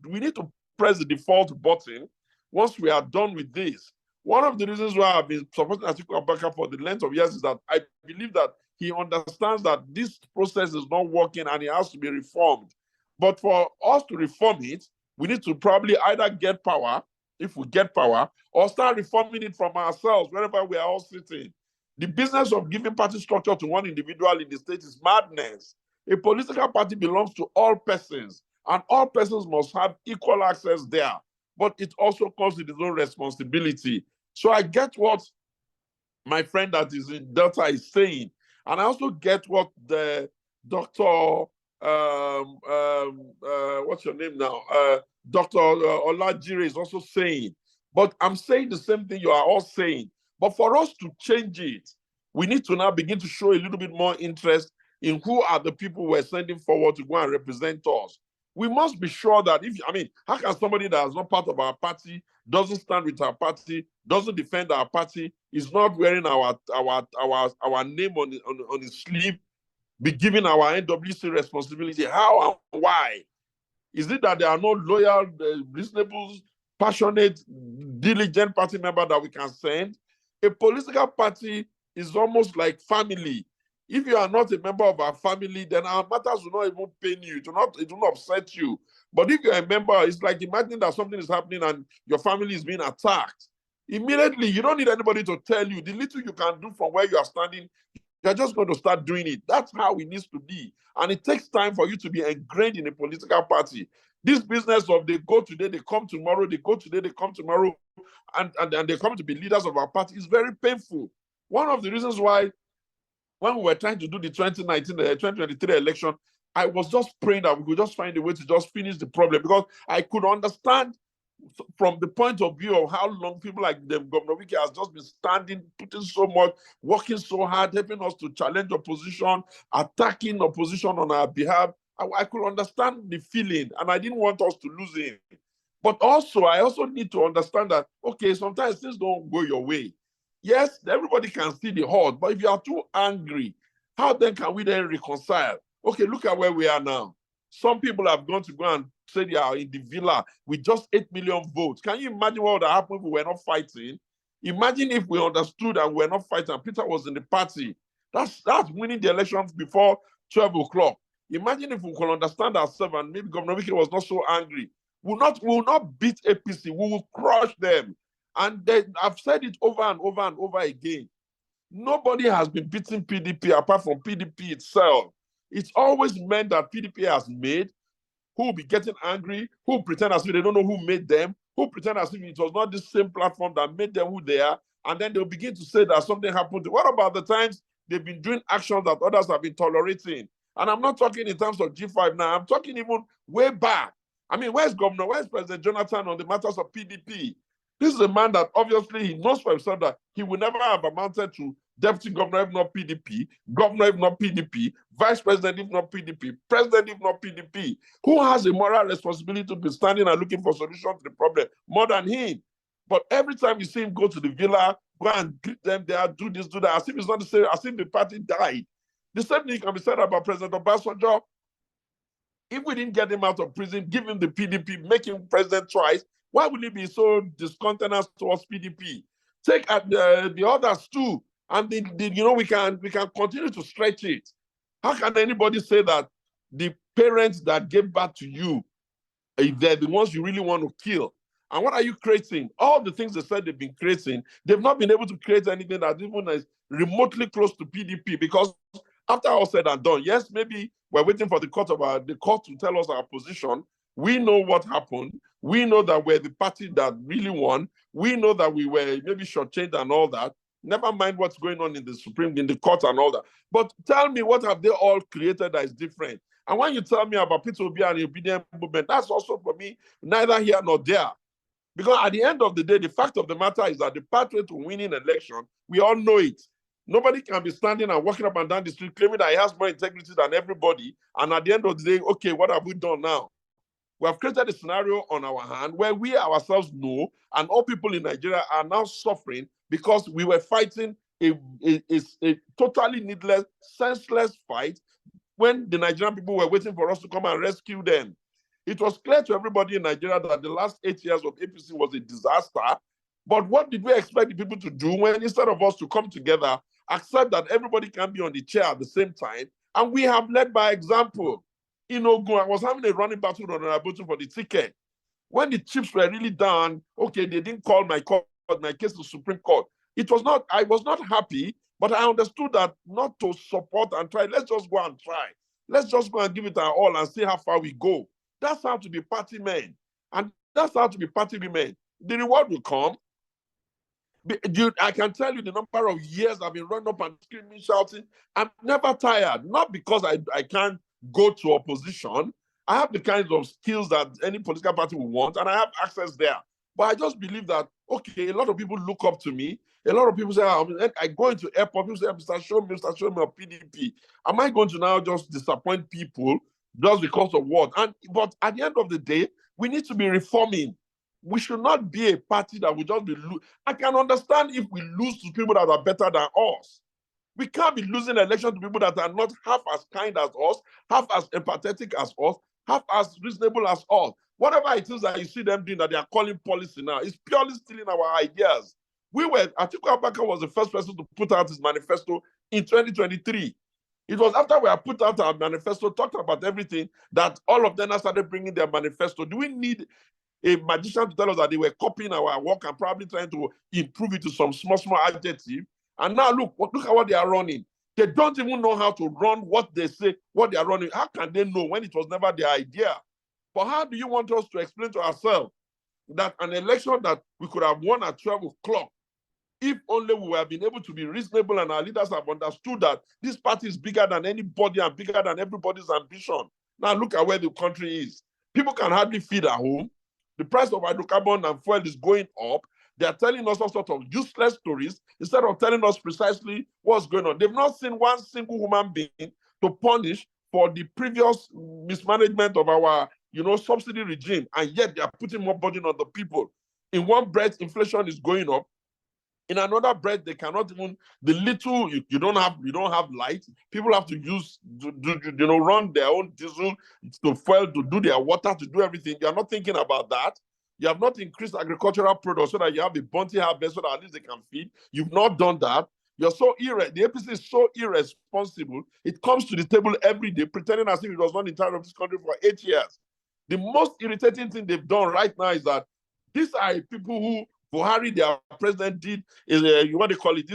we need to press the default button once we are done with this. One of the reasons why I've been supporting Atiku Abubakar for the length of years is that I believe that he understands that this process is not working and it has to be reformed. But for us to reform it, we need to probably either get power, if we get power, or start reforming it from ourselves, wherever we are all sitting. The business of giving party structure to one individual in the state is madness. A political party belongs to all persons, and all persons must have equal access there. But it also comes with its own responsibility. So I get what my friend that is in Delta is saying. And I also get what the Dr. What's your name now? Dr. Olajire is also saying. But I'm saying the same thing you are all saying. But for us to change it, we need to now begin to show a little bit more interest in who are the people we're sending forward to go and represent us. We must be sure that how can somebody that is not part of our party, doesn't stand with our party, doesn't defend our party, is not wearing our name on his sleeve, be given our NWC responsibility? How and why? Is it that there are no loyal, reasonable passionate, diligent party member that we can send. A political party is almost like family. If you are not a member of our family, then our matters will not even pain you. It will not upset you. But if you're a member, it's like imagine that something is happening and your family is being attacked. Immediately, you don't need anybody to tell you. The little you can do from where you are standing, you're just going to start doing it. That's how it needs to be. And it takes time for you to be ingrained in a political party. This business of they go today, they come tomorrow, they go today, they come tomorrow, and they come to be leaders of our party is very painful. One of the reasons why when we were trying to do the 2023 election, I was just praying that we could just find a way to just finish the problem, because I could understand from the point of view of how long people like them, Governor Wike has just been standing, putting so much, working so hard, helping us to challenge opposition, attacking opposition on our behalf. I could understand the feeling, and I didn't want us to lose him. But also, I also need to understand that, okay, sometimes things don't go your way. Yes, everybody can see the hurt, but if you are too angry, how then can we then reconcile? Okay, look at where we are now. Some people have gone and say they are in the villa with just 8 million votes. Can you imagine what would have happened if we were not fighting? Imagine if we understood and we were not fighting and Peter was in the party. That's winning the elections before 12 o'clock. Imagine if we could understand ourselves and maybe Governor Wike was not so angry. We will not beat APC. We will crush them. And I've said it over and over and over again. Nobody has been beating PDP apart from PDP itself. It's always men that PDP has made who will be getting angry, who pretend as if they don't know who made them, who pretend as if it was not the same platform that made them who they are, and then they'll begin to say that something happened. What about the times they've been doing actions that others have been tolerating? And I'm not talking in terms of G5 now. I'm talking even way back. I mean, where's President Jonathan on the matters of PDP? This is a man that obviously he knows for himself that he will never have amounted to deputy governor if not PDP, governor if not PDP, vice president if not PDP, president if not PDP. Who has a moral responsibility to be standing and looking for solutions to the problem more than him? But every time you see him go to the villa, go and greet them there, do this, do that, as if it's not the same, as if the party died. The same thing can be said about President Obasanjo. If we didn't get him out of prison, give him the PDP, make him president twice, why would he be so discontented towards PDP? Take the others too, and we can continue to stretch it. How can anybody say that the parents that gave birth to you, they're the ones you really want to kill? And what are you creating? All the things they said they've been creating, they've not been able to create anything that even is remotely close to PDP, because after all said and done, yes, maybe we're waiting for the court to tell us our position. We know what happened. We know that we're the party that really won. We know that we were maybe shortchanged and all that. Never mind what's going on in the court and all that. But tell me, what have they all created that is different? And when you tell me about Peter Obi and the obedient movement, that's also for me neither here nor there. Because at the end of the day, the fact of the matter is that the pathway to winning an election, we all know it. Nobody can be standing and walking up and down the street claiming that he has more integrity than everybody. And at the end of the day, okay, what have we done now? We have created a scenario on our hand where we ourselves know, and all people in Nigeria are now suffering because we were fighting a totally needless, senseless fight when the Nigerian people were waiting for us to come and rescue them. It was clear to everybody in Nigeria that the last 8 years of APC was a disaster. But what did we expect the people to do when, instead of us to come together, accept that everybody can be on the chair at the same time? And we have led by example. In Ogun, I was having a running battle on Abutu for the ticket. When the chips were really down, okay, they didn't call my case to Supreme Court. I was not happy, but I understood that not to support and try. Let's just go and try. Let's just go and give it our all and see how far we go. That's how to be party men. And that's how to be party women. The reward will come. Dude, I can tell you the number of years I've been running up and screaming, shouting. I'm never tired. Not because I can't go to opposition. I have the kinds of skills that any political party will want, and I have access there. But I just believe that, okay, a lot of people look up to me. A lot of people say, I go into airport, people say, Mr. Sowunmi of PDP. Am I going to now just disappoint people just because of what? But at the end of the day, we need to be reforming. We should not be a party that will just be I can understand if we lose to people that are better than us. We can't be losing elections to people that are not half as kind as us, half as empathetic as us, half as reasonable as us. Whatever it is that you see them doing that they are calling policy now, it's purely stealing our ideas. Atiku Abubakar was the first person to put out his manifesto in 2023. It was after we had put out our manifesto, talked about everything, that all of them now started bringing their manifesto. Do we need a magician to tell us that they were copying our work and probably trying to improve it to some small adjective? And now look at what they are running. They don't even know how to run what they say, what they are running. How can they know when it was never their idea? But how do you want us to explain to ourselves that an election that we could have won at 12 o'clock, if only we have been able to be reasonable and our leaders have understood that this party is bigger than anybody and bigger than everybody's ambition? Now look at where the country is. People can hardly feed at home. The price of hydrocarbon and fuel is going up. They are telling us all sorts of useless stories instead of telling us precisely what's going on. They've not seen one single human being to punish for the previous mismanagement of our, subsidy regime, and yet they are putting more burden on the people. In one breath, inflation is going up. In another breath, they cannot even, the little, you don't have light. People have to use, run their own diesel to fuel, to do their water, to do everything. You are not thinking about that. You have not increased agricultural produce so that you have a bounty harvest so that at least they can feed. You've not done that. You're so the APC is so irresponsible. It comes to the table every day pretending as if it was not in charge of this country for 8 years. The most irritating thing they've done right now is that these are people who Buhari, their president, did what they call it,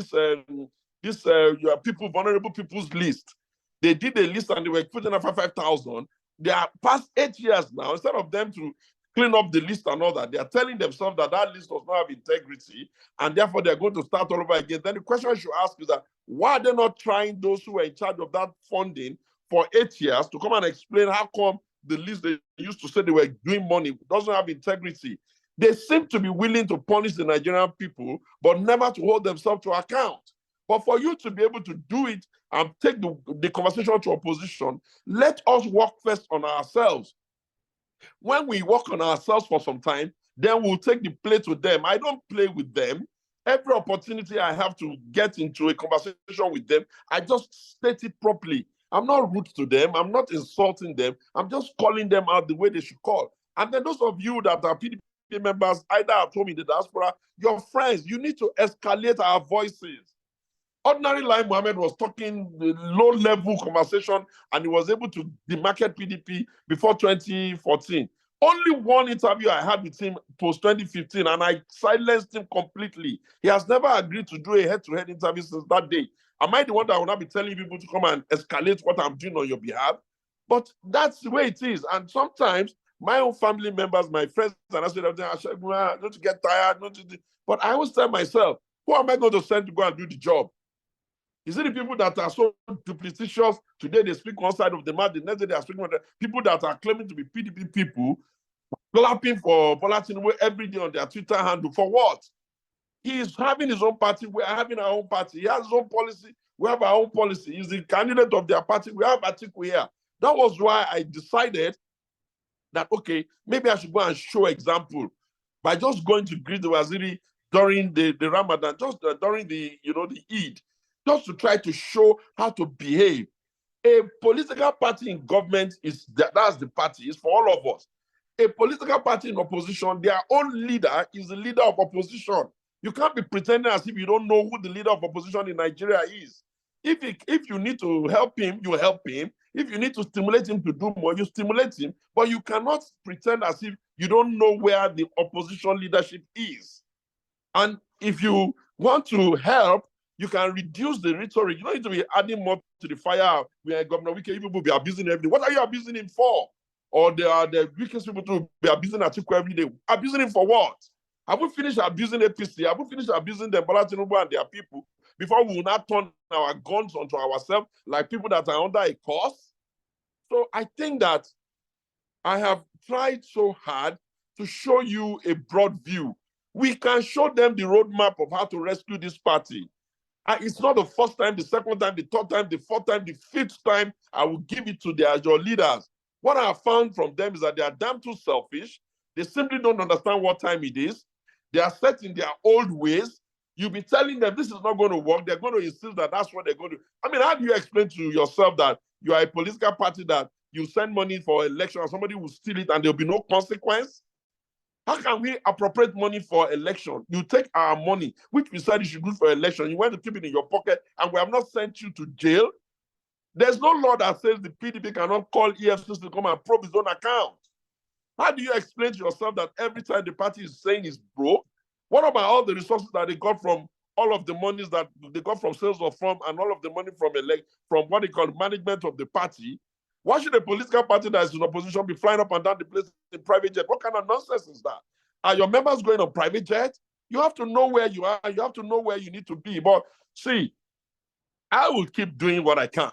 people, vulnerable people's list. They did a list and they were putting up 5,000. They are past 8 years now. Instead of them to clean up the list and all that, they are telling themselves that that list does not have integrity and therefore they're going to start all over again. Then the question I should ask is that why are they not trying those who were in charge of that funding for 8 years to come and explain how come the list they used to say they were doing money doesn't have integrity? They seem to be willing to punish the Nigerian people, but never to hold themselves to account. But for you to be able to do it and take the conversation to opposition, let us work first on ourselves. When we work on ourselves for some time, then we'll take the play to them. I don't play with them. Every opportunity I have to get into a conversation with them, I just state it properly. I'm not rude to them. I'm not insulting them. I'm just calling them out the way they should call. And then those of you that are PDP members, either at home in the diaspora, your friends, you need to escalate our voices. Ordinary Lai Mohammed was talking low-level conversation and he was able to demarket PDP before 2014. Only one interview I had with him post-2015 and I silenced him completely. He has never agreed to do a head-to-head interview since that day. Am I the one that will not be telling people to come and escalate what I'm doing on your behalf? But that's the way it is. And sometimes my own family members, my friends, and I said, don't you get tired? But I always tell myself, who am I going to send to go and do the job? Is it the people that are so duplicitous? Today they speak one side of the mouth, the next day they are speaking with the people that are claiming to be PDP people, clapping for Bola Tinubu every day on their Twitter handle. For what? He is having his own party. We are having our own party. He has his own policy. We have our own policy. He's the candidate of their party. We have Atiku here. That was why I decided that, okay, maybe I should go and show example by just going to greet the Waziri during the Ramadan, just during the Eid, just to try to show how to behave. A political party in government that's the party. It's for all of us. A political party in opposition, their own leader is the leader of opposition. You can't be pretending as if you don't know who the leader of opposition in Nigeria is. If you need to help him, you help him. If you need to stimulate him to do more, you stimulate him. But you cannot pretend as if you don't know where the opposition leadership is. And if you want to help, you can reduce the rhetoric. You don't need to be adding more to the fire. Where Governor Wike, people will be abusing everything. What are you abusing him for? Or they are the weakest people to be abusing Atiku every day. Abusing him for what? Have we finished abusing APC? Have we finished abusing the Bola Tinubu and their people before we will not turn our guns onto ourselves like people that are under a curse? So I think that I have tried so hard to show you a broad view. We can show them the roadmap of how to rescue this party. It's not the first time, the second time, the third time, the fourth time, the fifth time I will give it to your leaders. What I have found from them is that they are damn too selfish. They simply don't understand what time it is. They are set in their old ways. You'll be telling them this is not going to work. They're going to insist that that's what they're going to do. I mean, how do you explain to yourself that you are a political party that you send money for election and somebody will steal it and there'll be no consequence? How can we appropriate money for election? You take our money, which we said you should do for election, you want to keep it in your pocket, and we have not sent you to jail? There's no law that says the PDP cannot call EFCC to come and probe his own account. How do you explain to yourself that every time the party is saying it's broke? What about all the resources that they got from all of the monies that they got from sales of firm and all of the money from what they call management of the party? Why should a political party that is in opposition be flying up and down the place in private jet? What kind of nonsense is that? Are your members going on private jet? You have to know where you are. You have to know where you need to be. But see, I will keep doing what I can.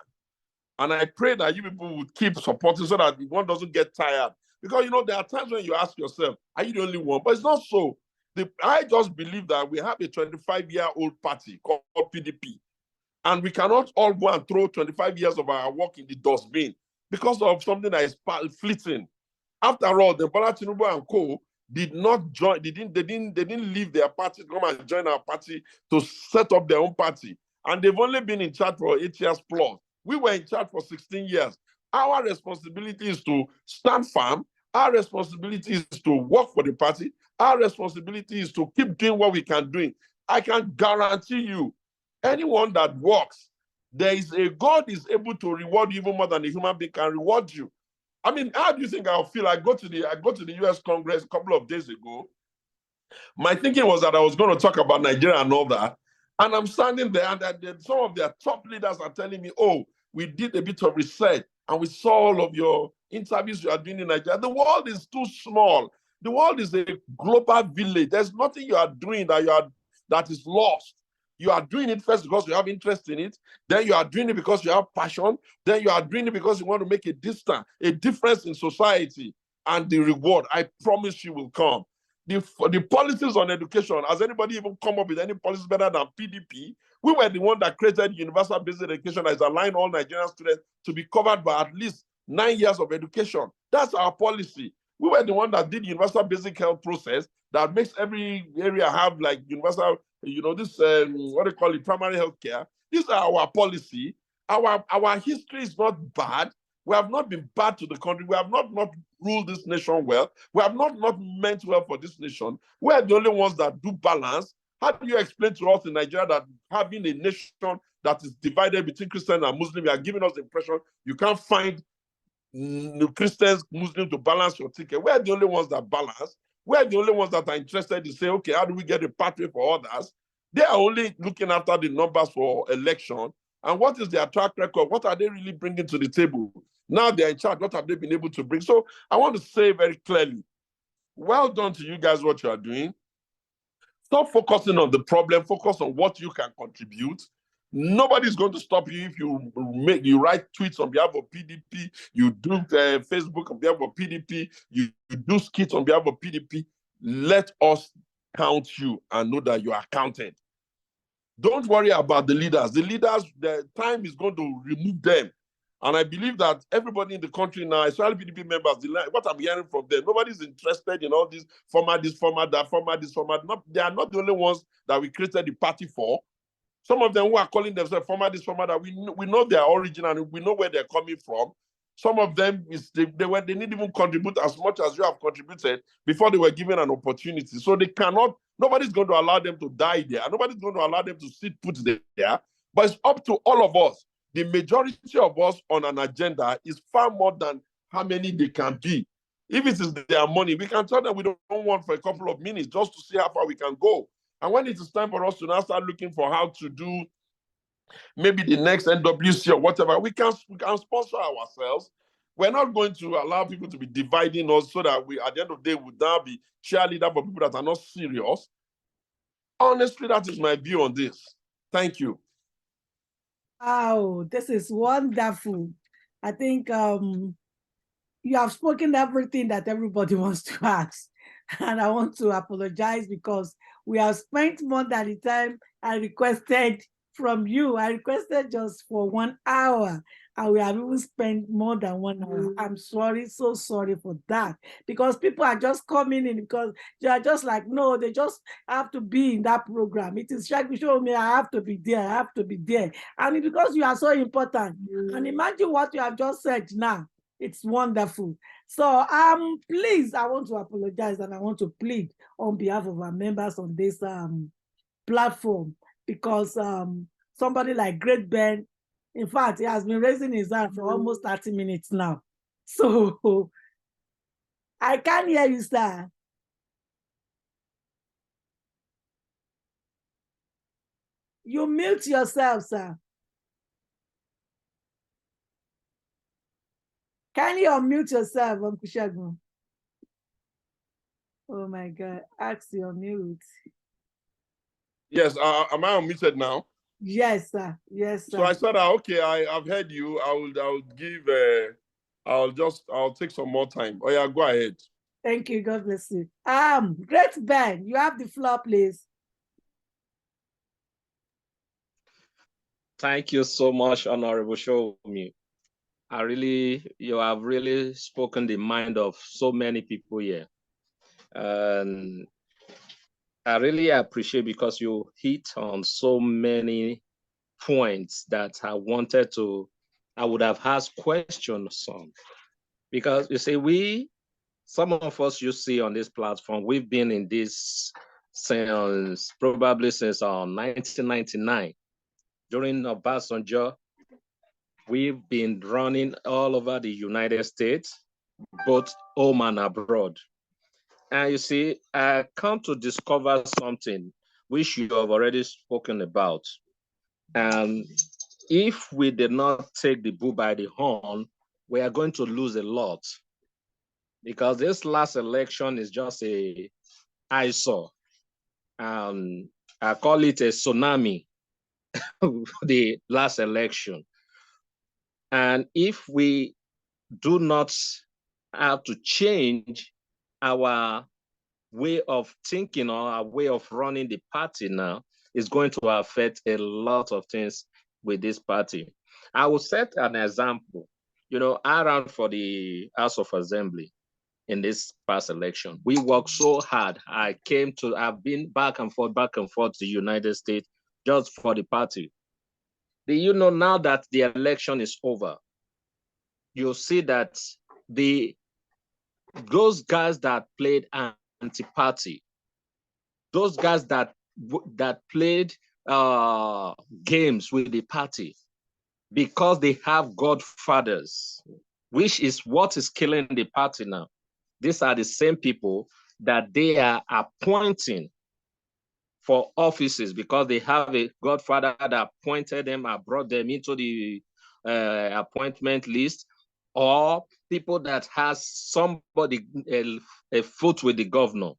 And I pray that you people would keep supporting so that one doesn't get tired. Because, there are times when you ask yourself, are you the only one? But it's not so. I just believe that we have a 25-year-old party called PDP. And we cannot all go and throw 25 years of our work in the dustbin because of something that is fleeting. After all, the Bola Tinubu and co. did not join, they didn't leave their party to come and join our party to set up their own party. And they've only been in charge for 8 years plus. We were in charge for 16 years. Our responsibility is to stand firm. Our responsibility is to work for the party. Our responsibility is to keep doing what we can do. I can guarantee you, anyone that works, there is a God is able to reward you even more than a human being can reward you. I mean, how do you think I'll feel? I go to the US Congress a couple of days ago. My thinking was that I was going to talk about Nigeria and all that. And I'm standing there and some of their top leaders are telling me, oh, we did a bit of research and we saw all of your interviews you are doing in Nigeria. The world is too small. The world is a global village. There's nothing you are doing that is lost. You are doing it first because you have interest in it. Then you are doing it because you have passion. Then you are doing it because you want to make a difference in society. And the reward, I promise you, will come. The policies on education, has anybody even come up with any policies better than PDP? We were the one that created universal basic education that is allowing all Nigerian students to be covered by at least 9 years of education. That's our policy. We were the one that did universal basic health process that makes every area have like universal, this, what they call it, primary health care. These are our policy. Our history is not bad. We have not been bad to the country. We have not ruled this nation well. We have not meant well for this nation. We are the only ones that do balance. How do you explain to us in Nigeria that having a nation that is divided between Christians and Muslims, you are giving us the impression you can't find Christians, Muslims to balance your ticket? We are the only ones that balance. We are the only ones that are interested in saying, okay, how do we get a pathway for others? They are only looking after the numbers for election. And what is their track record? What are they really bringing to the table? Now they're in charge. What have they been able to bring? So I want to say very clearly, well done to you guys, what you are doing. Stop focusing on the problem. Focus on what you can contribute. Nobody's going to stop you if you write tweets on behalf of PDP, you do Facebook on behalf of PDP, you do skits on behalf of PDP. Let us count you and know that you are counted. Don't worry about the leaders. The leaders, the time is going to remove them. And I believe that everybody in the country now, especially PDP members, what I'm hearing from them, nobody's interested in all this format, this format, that format, this format. They are not the only ones that we created the party for. Some of them who are calling themselves format, this format, that we know their origin and we know where they're coming from. Some of them, they didn't even contribute as much as you have contributed before they were given an opportunity. So they cannot, nobody's going to allow them to die there. Nobody's going to allow them to sit put there. But it's up to all of us. The majority of us on an agenda is far more than how many they can be. If it is their money, we can tell them we don't want for a couple of minutes just to see how far we can go. And when it is time for us to now start looking for how to do maybe the next NWC or whatever, we can sponsor ourselves. We're not going to allow people to be dividing us so that we, at the end of the day, would now be cheerleader for people that are not serious. Honestly, that is my view on this. Thank you. Wow, this is wonderful. I think you have spoken everything that everybody wants to ask. And I want to apologize because we have spent more than the time I requested from you. I requested just for 1 hour, and we have even spent more than 1 hour. I'm sorry, so sorry for that, because people are just coming in because they are just like, no, they just have to be in that program. It is Segun show me, I have to be there, I have to be there. And because you are so important, and imagine what you have just said now. It's wonderful. So please, I want to apologize and I want to plead on behalf of our members on this platform, because somebody like Great Ben, in fact, he has been raising his hand for almost 30 minutes now. So I can't hear you, sir. You mute yourself, sir. Can you unmute yourself, Uncle Segun? Oh my God, ask your mute. Yes, am I unmuted now? Yes, sir. Yes, sir. So I said, okay, I've heard you. I'll take some more time. Oh yeah, go ahead. Thank you. God bless you. Great Ben, you have the floor, please. Thank you so much, Honorable Sowunmi. You have really spoken the mind of so many people here. And I really appreciate, because you hit on so many points that I would have asked questions on. Because you see, some of us you see on this platform, we've been in this probably since 1999. During Obasanjo, we've been running all over the United States, both home and abroad. And you see, I come to discover something which you have already spoken about. And if we did not take the bull by the horn, we are going to lose a lot. Because this last election is just a eyesore. I call it a tsunami, the last election. And if we do not have to change our way of thinking or our way of running the party now, is going to affect a lot of things with this party. I will set an example. I ran for the House of Assembly in this past election. We worked so hard. I've been back and forth to the United States just for the party. Do you know now that the election is over, you'll see that those guys that played anti-party, those guys that played games with the party, because they have godfathers, which is what is killing the party now. These are the same people that they are appointing for offices, because they have a godfather that appointed them and brought them into the appointment list, or people that has somebody a foot with the governor.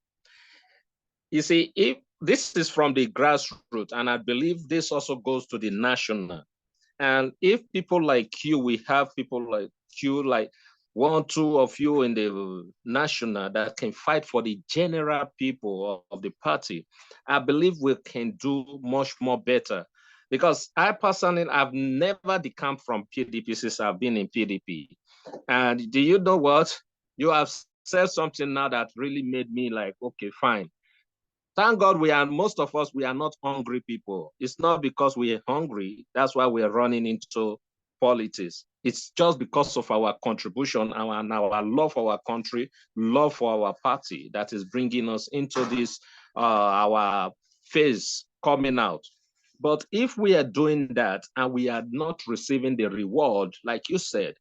You see, if this is from the grassroots, and I believe this also goes to the national. And if people like you, we have people like you, like 1, 2 of you in the national that can fight for the general people of the party, I believe we can do much more better. Because I personally, I've never decamped from PDP since I've been in PDP. And do you know what? You have said something now that really made me like, okay, fine. Thank God most of us, we are not hungry people. It's not because we are hungry, that's why we are running into politics. It's just because of our contribution, our love for our country, love for our party, that is bringing us into this, our phase coming out. But if we are doing that and we are not receiving the reward, like you said,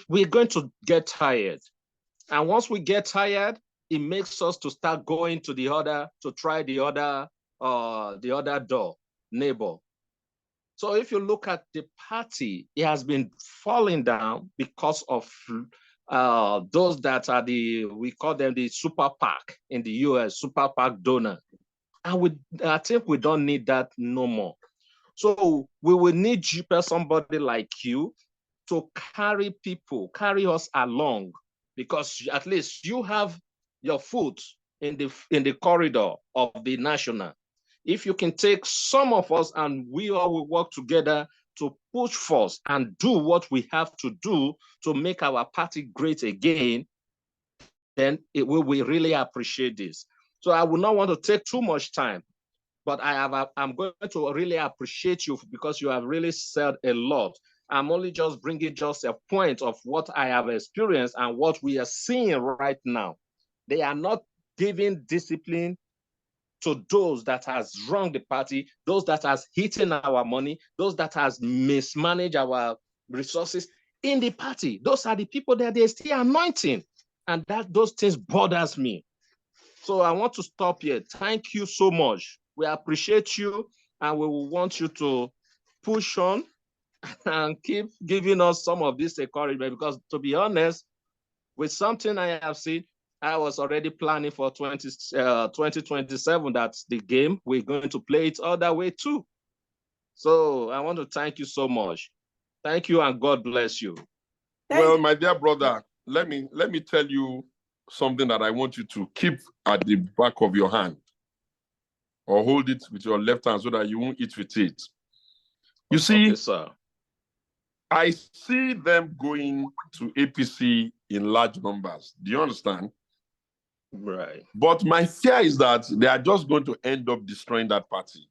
we're going to get tired. And once we get tired, it makes us to start going to try the other door, neighbor. So if you look at the party, it has been falling down because of those that are we call them the super PAC in the US, super PAC donor. And I think we don't need that no more. So we will need somebody like you to carry us along, because at least you have your foot in the corridor of the national. If you can take some of us and we all will work together to push forth and do what we have to do to make our party great again, then we really appreciate this. So I will not want to take too much time, but I'm going to really appreciate you, because you have really said a lot. I'm only just bringing just a point of what I have experienced and what we are seeing right now. They are not giving discipline to those that has wronged the party, those that has eaten our money, those that has mismanaged our resources in the party. Those are the people that they're still anointing. And that those things bothers me. So I want to stop here. Thank you so much. We appreciate you, and we will want you to push on and keep giving us some of this encouragement, because to be honest, with something I have seen, I was already planning for 2027. That's the game. We're going to play it other way too. So I want to thank you so much. Thank you, and God bless you. Well, my dear brother, let me tell you something that I want you to keep at the back of your hand, or hold it with your left hand so that you won't eat with it. You see, okay, sir. I see them going to APC in large numbers. Do you understand? Right. But my fear is that they are just going to end up destroying that party.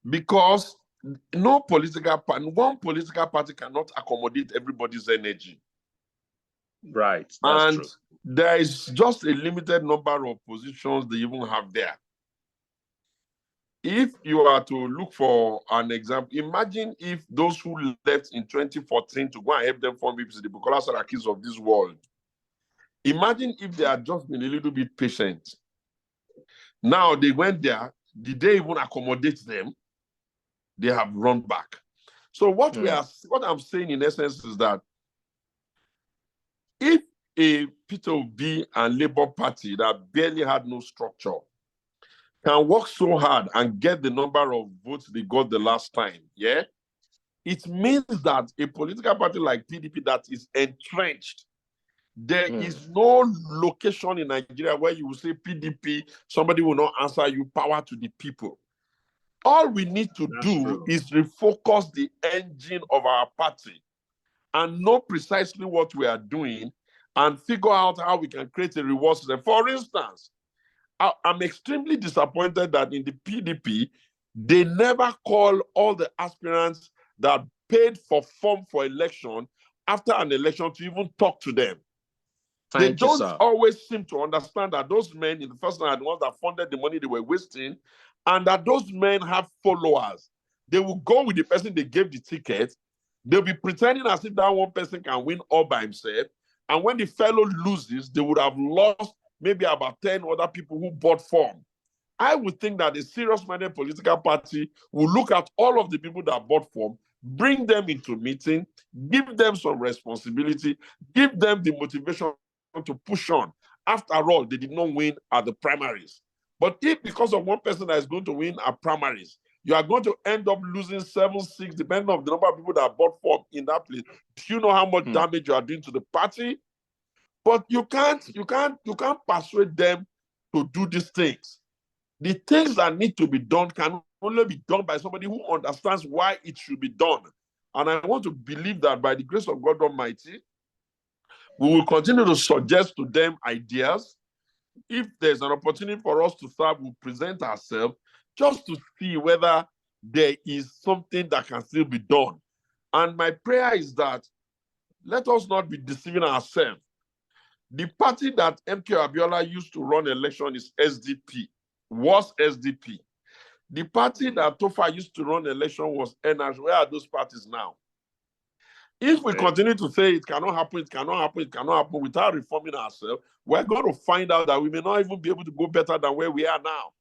Because one political party cannot accommodate everybody's energy. Right, that's true. There is just a limited number of positions they even have there. If you are to look for an example, imagine if those who left in 2014 to go and help them form APC, the Bukola Sarakis of this world, imagine if they had just been a little bit patient. Now they went there, did they even accommodate them? They have run back. So what I'm saying in essence is that if a Peter Obi and Labour Party that barely had no structure can work so hard and get the number of votes they got the last time, yeah, it means that a political party like PDP that is entrenched, there is no location in Nigeria where you will say PDP, somebody will not answer you, power to the people. All we need to do is refocus the engine of our party and know precisely what we are doing and figure out how we can create a reward system. For instance, I'm extremely disappointed that in the PDP, they never call all the aspirants that paid for form for election after an election to even talk to them. They don't always seem to understand that those men in the first line are the ones that funded the money they were wasting, and that those men have followers. They will go with the person they gave the ticket. They'll be pretending as if that one person can win all by himself. And when the fellow loses, they would have lost maybe about 10 other people who bought form. I would think that a serious-minded political party will look at all of the people that bought form, bring them into meeting, give them some responsibility, give them the motivation to push on. After all, they did not win at the primaries. But if because of one person that is going to win at primaries, you are going to end up losing 7, 6, depending on the number of people that bought form in that place, do you know how much damage you are doing to the party? But you can't persuade them to do these things. The things that need to be done can only be done by somebody who understands why it should be done. And I want to believe that by the grace of God Almighty, we will continue to suggest to them ideas. If there's an opportunity for us to serve, we'll present ourselves just to see whether there is something that can still be done. And my prayer is that let us not be deceiving ourselves. The party that MK Abiola used to run election is SDP, was SDP. The party that Tofa used to run election was NRC. Where are those parties now? If we continue to say it cannot happen, it cannot happen, it cannot happen without reforming ourselves, we're going to find out that we may not even be able to go better than where we are now.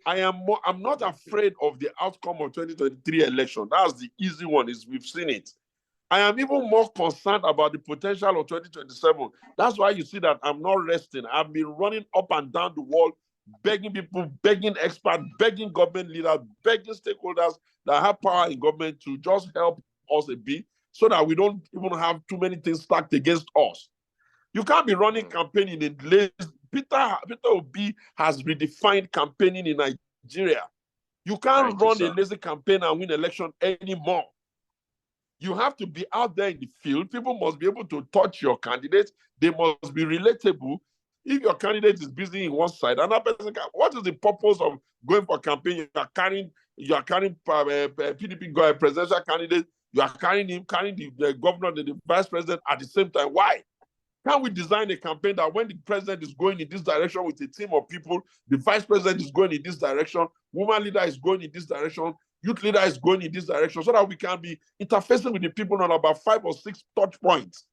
I'm not afraid of the outcome of 2023 election. That's the easy one, is we've seen it. I am even more concerned about the potential of 2027. That's why you see that I'm not resting. I've been running up and down the world, begging people, begging experts, begging government leaders, begging stakeholders that have power in government to just help us a bit so that we don't even have too many things stacked against us. You can't be running campaigning in lazy. Peter Obi has redefined campaigning in Nigeria. You can't run a lazy campaign and win election anymore. You have to be out there in the field. People must be able to touch your candidate. They must be relatable. If your candidate is busy in one side, another person can. What is the purpose of going for a campaign? You are carrying you are carrying PDP presidential candidate, you are carrying him, carrying the governor and the vice president at the same time. Why? Can we design a campaign that when the president is going in this direction with a team of people, the vice president is going in this direction, woman leader is going in this direction, youth leader is going in this direction, so that we can be interfacing with the people on about 5 or 6 touch points.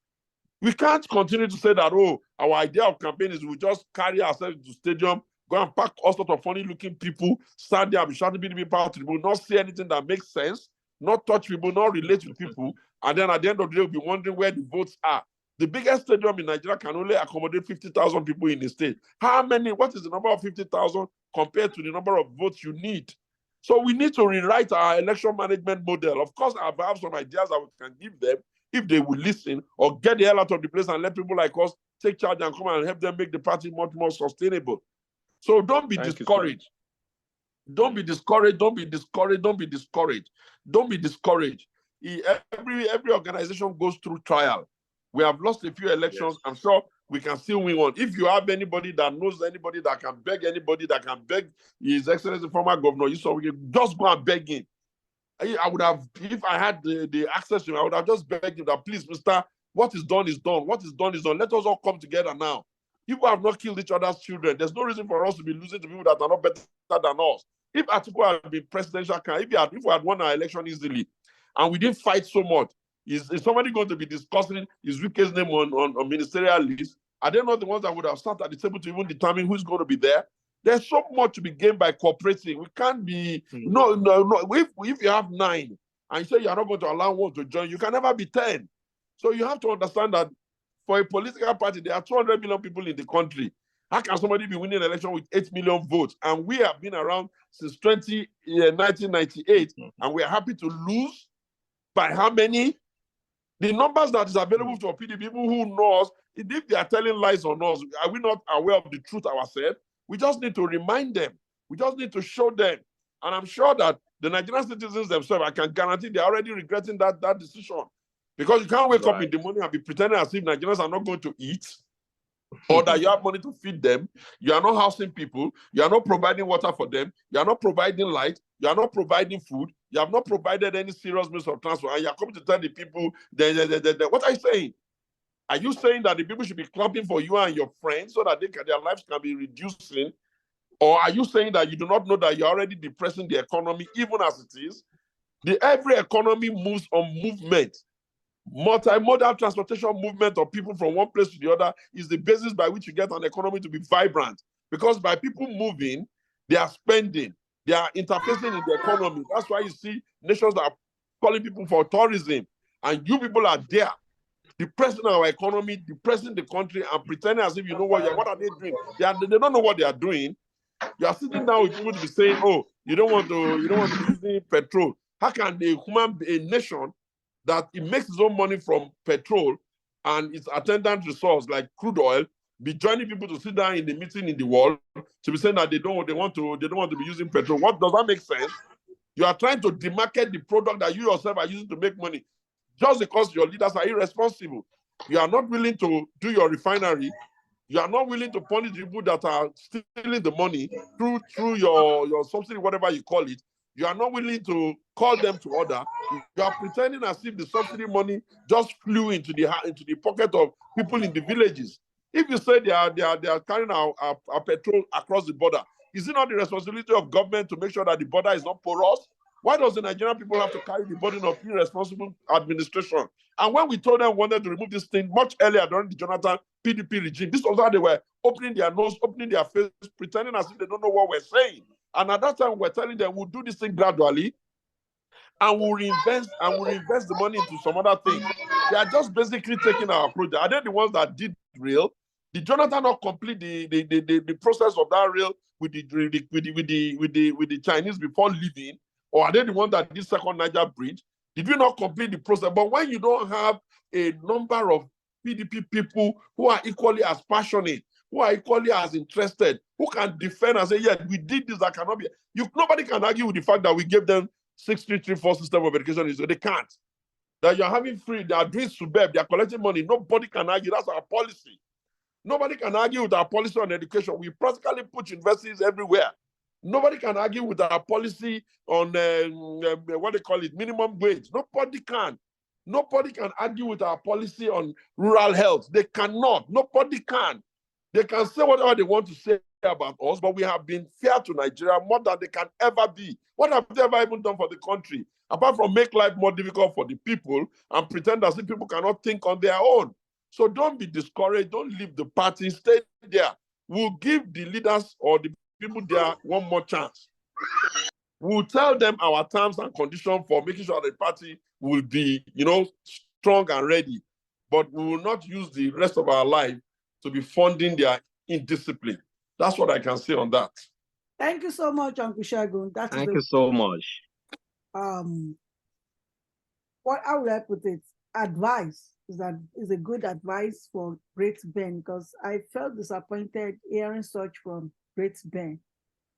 We can't continue to say that, oh, our idea of campaign is we just carry ourselves to the stadium, go and pack all sorts of funny-looking people, stand there and be shouting PDP power to people, not say anything that makes sense, not touch people, not relate with people, and then at the end of the day, we'll be wondering where the votes are. The biggest stadium in Nigeria can only accommodate 50,000 people in the state. What is the number of 50,000 compared to the number of votes you need? So we need to rewrite our election management model. Of course, I have some ideas that we can give them if they will listen, or get the hell out of the place and let people like us take charge and come and help them make the party much more sustainable. So don't be discouraged. Don't be discouraged. Don't be discouraged. Don't be discouraged. Don't be discouraged. Every organization goes through trial. We have lost a few elections. Yes. I'm sure we can still win one. If you have anybody that knows anybody that can beg His Excellency former governor, you saw, we can just go and beg him. I would have, if I had the access to him, I would have just begged him that, please, mister, what is done is done. What is done is done. Let us all come together now. People have not killed each other's children. There's no reason for us to be losing to people that are not better than us. If Atiku had been presidential, if we had won our election easily, and we didn't fight so much, is somebody going to be discussing his Wike's name on ministerial list? Are they not the ones that would have sat at the table to even determine who's going to be there? There's so much to be gained by cooperating. We can't be, no. If you have 9 and you say you're not going to allow one to join, you can never be 10. So you have to understand that for a political party, there are 200 million people in the country. How can somebody be winning an election with 8 million votes? And we have been around since 1998, and we are happy to lose by how many? The numbers that is available to PDP, people who know us, if they are telling lies on us, are we not aware of the truth ourselves? We just need to remind them. We just need to show them. And I'm sure that the Nigerian citizens themselves, I can guarantee they're already regretting that decision. Because you can't wake up in the morning and be pretending as if Nigerians are not going to eat, or that you have money to feed them. You are not housing people. You are not providing water for them. You are not providing light. You are not providing food. You have not provided any serious means of transport. And you are coming to tell the people, what are you saying? Are you saying that the people should be clapping for you and your friends so that their lives can be reducing? Or are you saying that you do not know that you're already depressing the economy, even as it is? Every economy moves on movement. Multimodal transportation movement of people from one place to the other is the basis by which you get an economy to be vibrant. Because by people moving, they are spending, they are interfacing in the economy. That's why you see nations that are calling people for tourism, and you people are there, depressing our economy, depressing the country, and pretending as if you know what are they doing? They don't know what they are doing. You are sitting down with people to be saying, oh, you don't want to be using petrol. How can a nation that it makes its own money from petrol and its attendant resource like crude oil be joining people to sit down in the meeting in the world to be saying that they don't want to be using petrol? What does that make sense? You are trying to demarket the product that you yourself are using to make money just because your leaders are irresponsible. You are not willing to do your refinery. You are not willing to punish people that are stealing the money through your subsidy, whatever you call it. You are not willing to call them to order. You are pretending as if the subsidy money just flew into the pocket of people in the villages. If you say they are carrying our petrol across the border, is it not the responsibility of government to make sure that the border is not porous? Why does the Nigerian people have to carry the burden of irresponsible administration? And when we told them we wanted to remove this thing much earlier during the Jonathan PDP regime, this was how they were opening their nose, opening their face, pretending as if they don't know what we're saying. And at that time, we're telling them we'll do this thing gradually, and we'll reinvest the money into some other things. They are just basically taking our project. Are they the ones that did rail? Did Jonathan not complete the process of that rail with the Chinese before leaving? Or are they the ones that did second Niger bridge? Did we not complete the process? But when you don't have a number of PDP people who are equally as passionate, who are equally as interested, who can defend and say, yeah, we did this, that cannot be. Nobody can argue with the fact that we gave them 6334 system of education. So they can't. That you're having free, they are doing superb, they are collecting money. Nobody can argue. That's our policy. Nobody can argue with our policy on education. We practically put universities everywhere. Nobody can argue with our policy on what they call it, minimum wage. Nobody can. Nobody can argue with our policy on rural health. They cannot. Nobody can. They can say whatever they want to say about us, but we have been fair to Nigeria more than they can ever be. What have they ever even done for the country? Apart from make life more difficult for the people and pretend as if people cannot think on their own. So don't be discouraged. Don't leave the party. Stay there. We'll give the leaders or the people there one more chance. We'll tell them our terms and conditions for making sure the party will be, strong and ready. But we will not use the rest of our life to be funding their indiscipline. That's what I can say on that. Thank you so much, Uncle Segun. Thank you so much. How would I put it? Advice is a good advice for Great Ben, because I felt disappointed hearing such from Great Ben,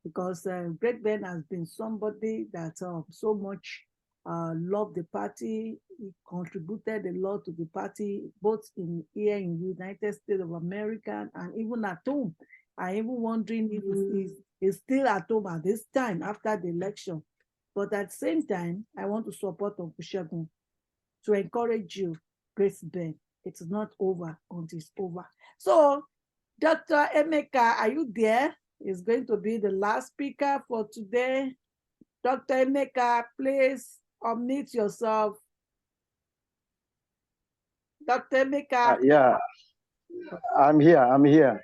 because Great Ben has been somebody that so much loved the party. He contributed a lot to the party, both here in the United States of America and even at home. I'm even wondering if he's still at home at this time after the election. But at the same time, I want to support Uncle Segun to encourage you, Grace Ben. It's not over until it's over. So, Dr. Emeka, are you there? Is going to be the last speaker for today. Dr. Emeka, please unmute yourself. Dr. Emeka. Yeah, I'm here.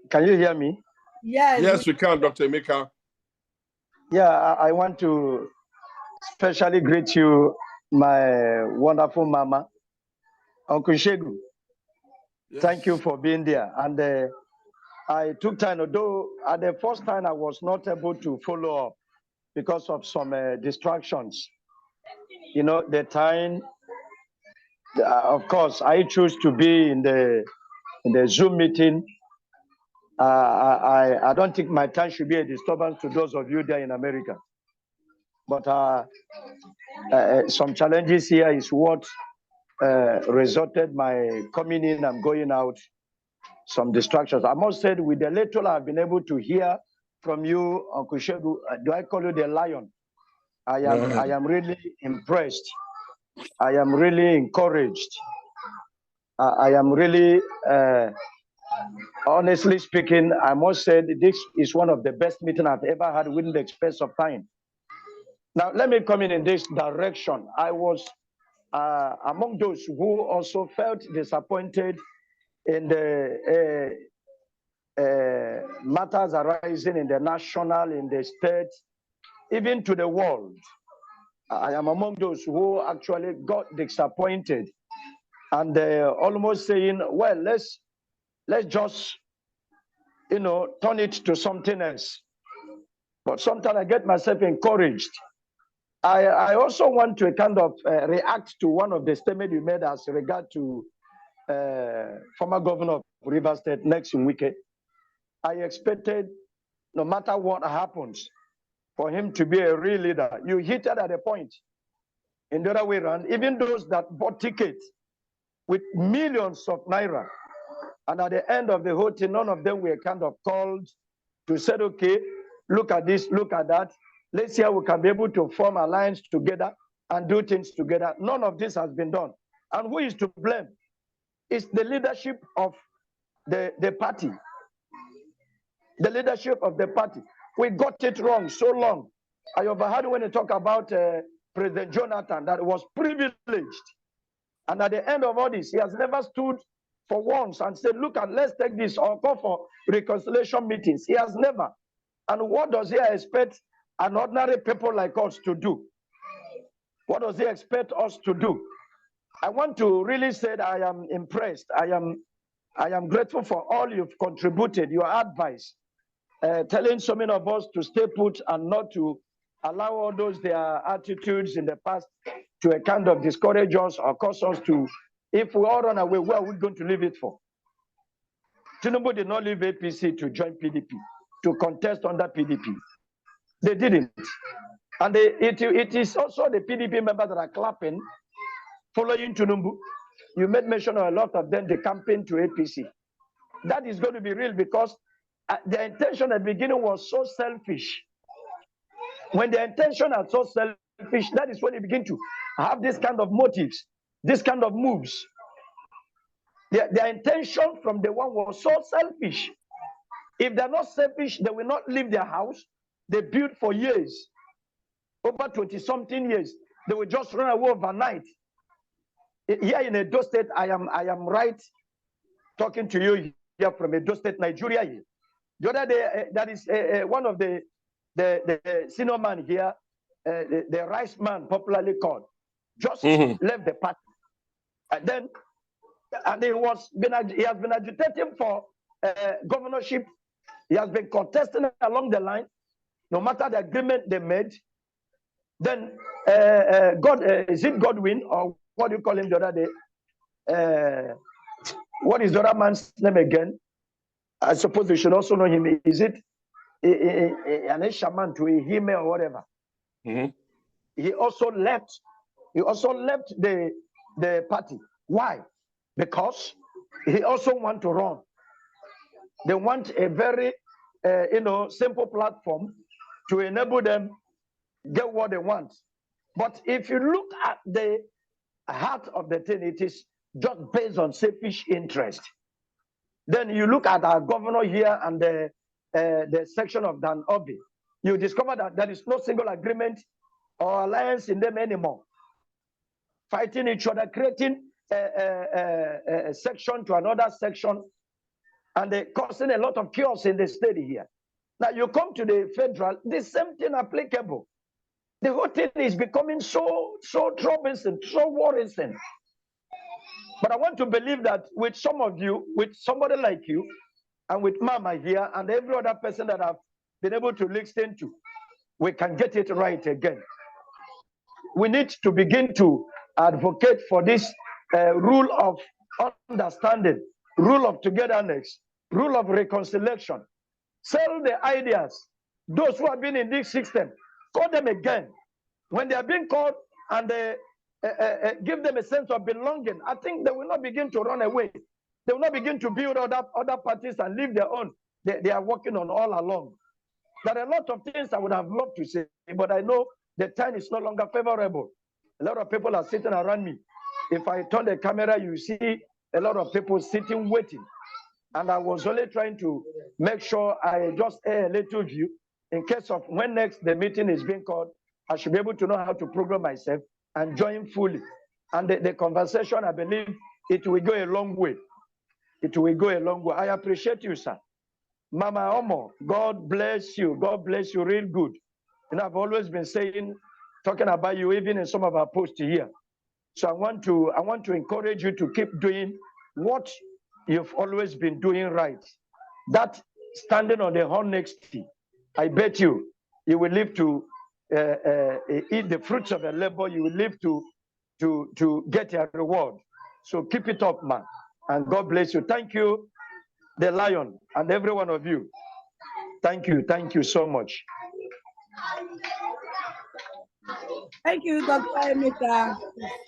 Can you hear me? Yes. Yes, we can, Dr. Emeka. Yeah, I want to especially greet you, my wonderful mama, Uncle Segun. Yes. Thank you for being there. And I took time, although at the first time I was not able to follow up because of some distractions. The time, of course, I choose to be in the Zoom meeting. I don't think my time should be a disturbance to those of you there in America. But some challenges here is what resulted my coming in and going out, some distractions. I must say, with the little I've been able to hear from you, Uncle Segun, do I call you the lion? I am really impressed. I am really encouraged. I am really, honestly speaking, I must say this is one of the best meetings I've ever had within the space of time. Now, let me come in this direction. I was among those who also felt disappointed in the matters arising in the national, in the state, even to the world. I am among those who actually got disappointed and almost saying, well, let's just, turn it to something else. But sometimes I get myself encouraged. I also want to kind of react to one of the statements you made as regard to former governor of Rivers State, Nyesom Wike. I expected, no matter what happens, for him to be a real leader. You hit it at a point. In the other way around, even those that bought tickets with millions of naira, and at the end of the whole thing, none of them were kind of called to say, okay, look at this, look at that. Let's see how we can be able to form alliance together and do things together. None of this has been done. And who is to blame? It's the leadership of the party. The leadership of the party. We got it wrong so long. I overheard when they talk about President Jonathan that was privileged. And at the end of all this, he has never stood for once and said, look, let's take this or call for reconciliation meetings. He has never. And what does he expect an ordinary people like us to do? What does he expect us to do? I want to really say that I am impressed. I am grateful for all you've contributed, your advice, telling so many of us to stay put and not to allow all those their attitudes in the past to a kind of discourage us or cause us to, if we all run away, where are we going to leave it for? Tinubu did not leave APC to join PDP, to contest under PDP. They didn't. And it is also the PDP members that are clapping, following Tinubu. You made mention of a lot of them, they campaign to APC. That is going to be real because their intention at the beginning was so selfish. When the intention are so selfish, that is when you begin to have this kind of motives, this kind of moves. Their intention from the one was so selfish. If they're not selfish, they will not leave their house. They built for years, over 20-something years. They will just run away overnight. Here in Edo State, I am right talking to you here from Edo State, Nigeria. The other day, that is one of the senior man here, the rice man, popularly called, just left the party. And then, he has been agitating for governorship. He has been contesting along the line, no matter the agreement they made. Then, is it Godwin, or what do you call him the other day? What is the other man's name again? I suppose you should also know him. Is it an shaman to a hime or whatever? He also left. He also left the party. Why? Because he also want to run. They want a very simple platform to enable them get what they want. But if you look at the heart of the thing, it is just based on selfish interest. Then you look at our governor here and the section of Dan Obi, you discover that there is no single agreement or alliance in them anymore. Fighting each other, creating a section to another section, and causing a lot of chaos in the state here. Now you come to the federal, the same thing applicable. The whole thing is becoming so troublesome, so worrisome. But I want to believe that with some of you, with somebody like you, and with Mama here, and every other person that I've been able to listen to, we can get it right again. We need to begin to advocate for this rule of understanding, rule of togetherness, rule of reconciliation. Sell the ideas. Those who have been in this system, call them again. When they are being called and give them a sense of belonging, I think they will not begin to run away. They will not begin to build other parties and leave their own. They are working on all along. There are a lot of things I would have loved to say, but I know the time is no longer favorable. A lot of people are sitting around me. If I turn the camera, you see a lot of people sitting waiting. And I was only trying to make sure I just air a little view in case of when next the meeting is being called, I should be able to know how to program myself and join fully. And the conversation, I believe it will go a long way. It will go a long way. I appreciate you, sir. Mama Omo, God bless you. God bless you real good. And I've always been talking about you, even in some of our posts here. So I want to encourage you to keep doing what you've always been doing right. That standing on the honesty, I bet you will live to eat the fruits of your labor. You will live to get your reward. So keep it up, man. And God bless you. Thank you, the Lion, and every one of you. Thank you. Thank you so much. Thank you, Dr. Emeka.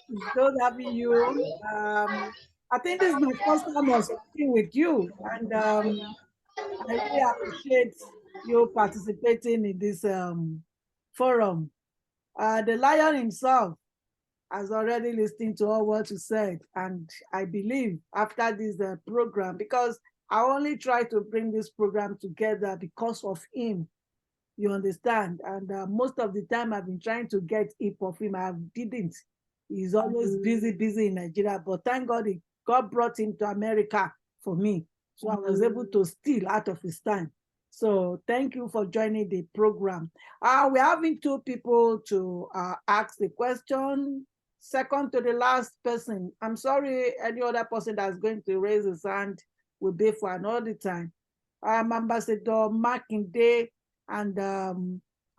It's good having you. I think this is my first time of speaking with you, and I really appreciate you participating in this forum. The Lion himself has already listened to all what you said, and I believe after this program, because I only try to bring this program together because of him. You understand? And most of the time I've been trying to get hip of him. I didn't. He's always busy in Nigeria. But thank God, God brought him to America for me. So I was able to steal out of his time. So thank you for joining the program. We're having two people to ask the question. Second to the last person. I'm sorry, any other person that's going to raise his hand will be for another time. Ambassador Makinde and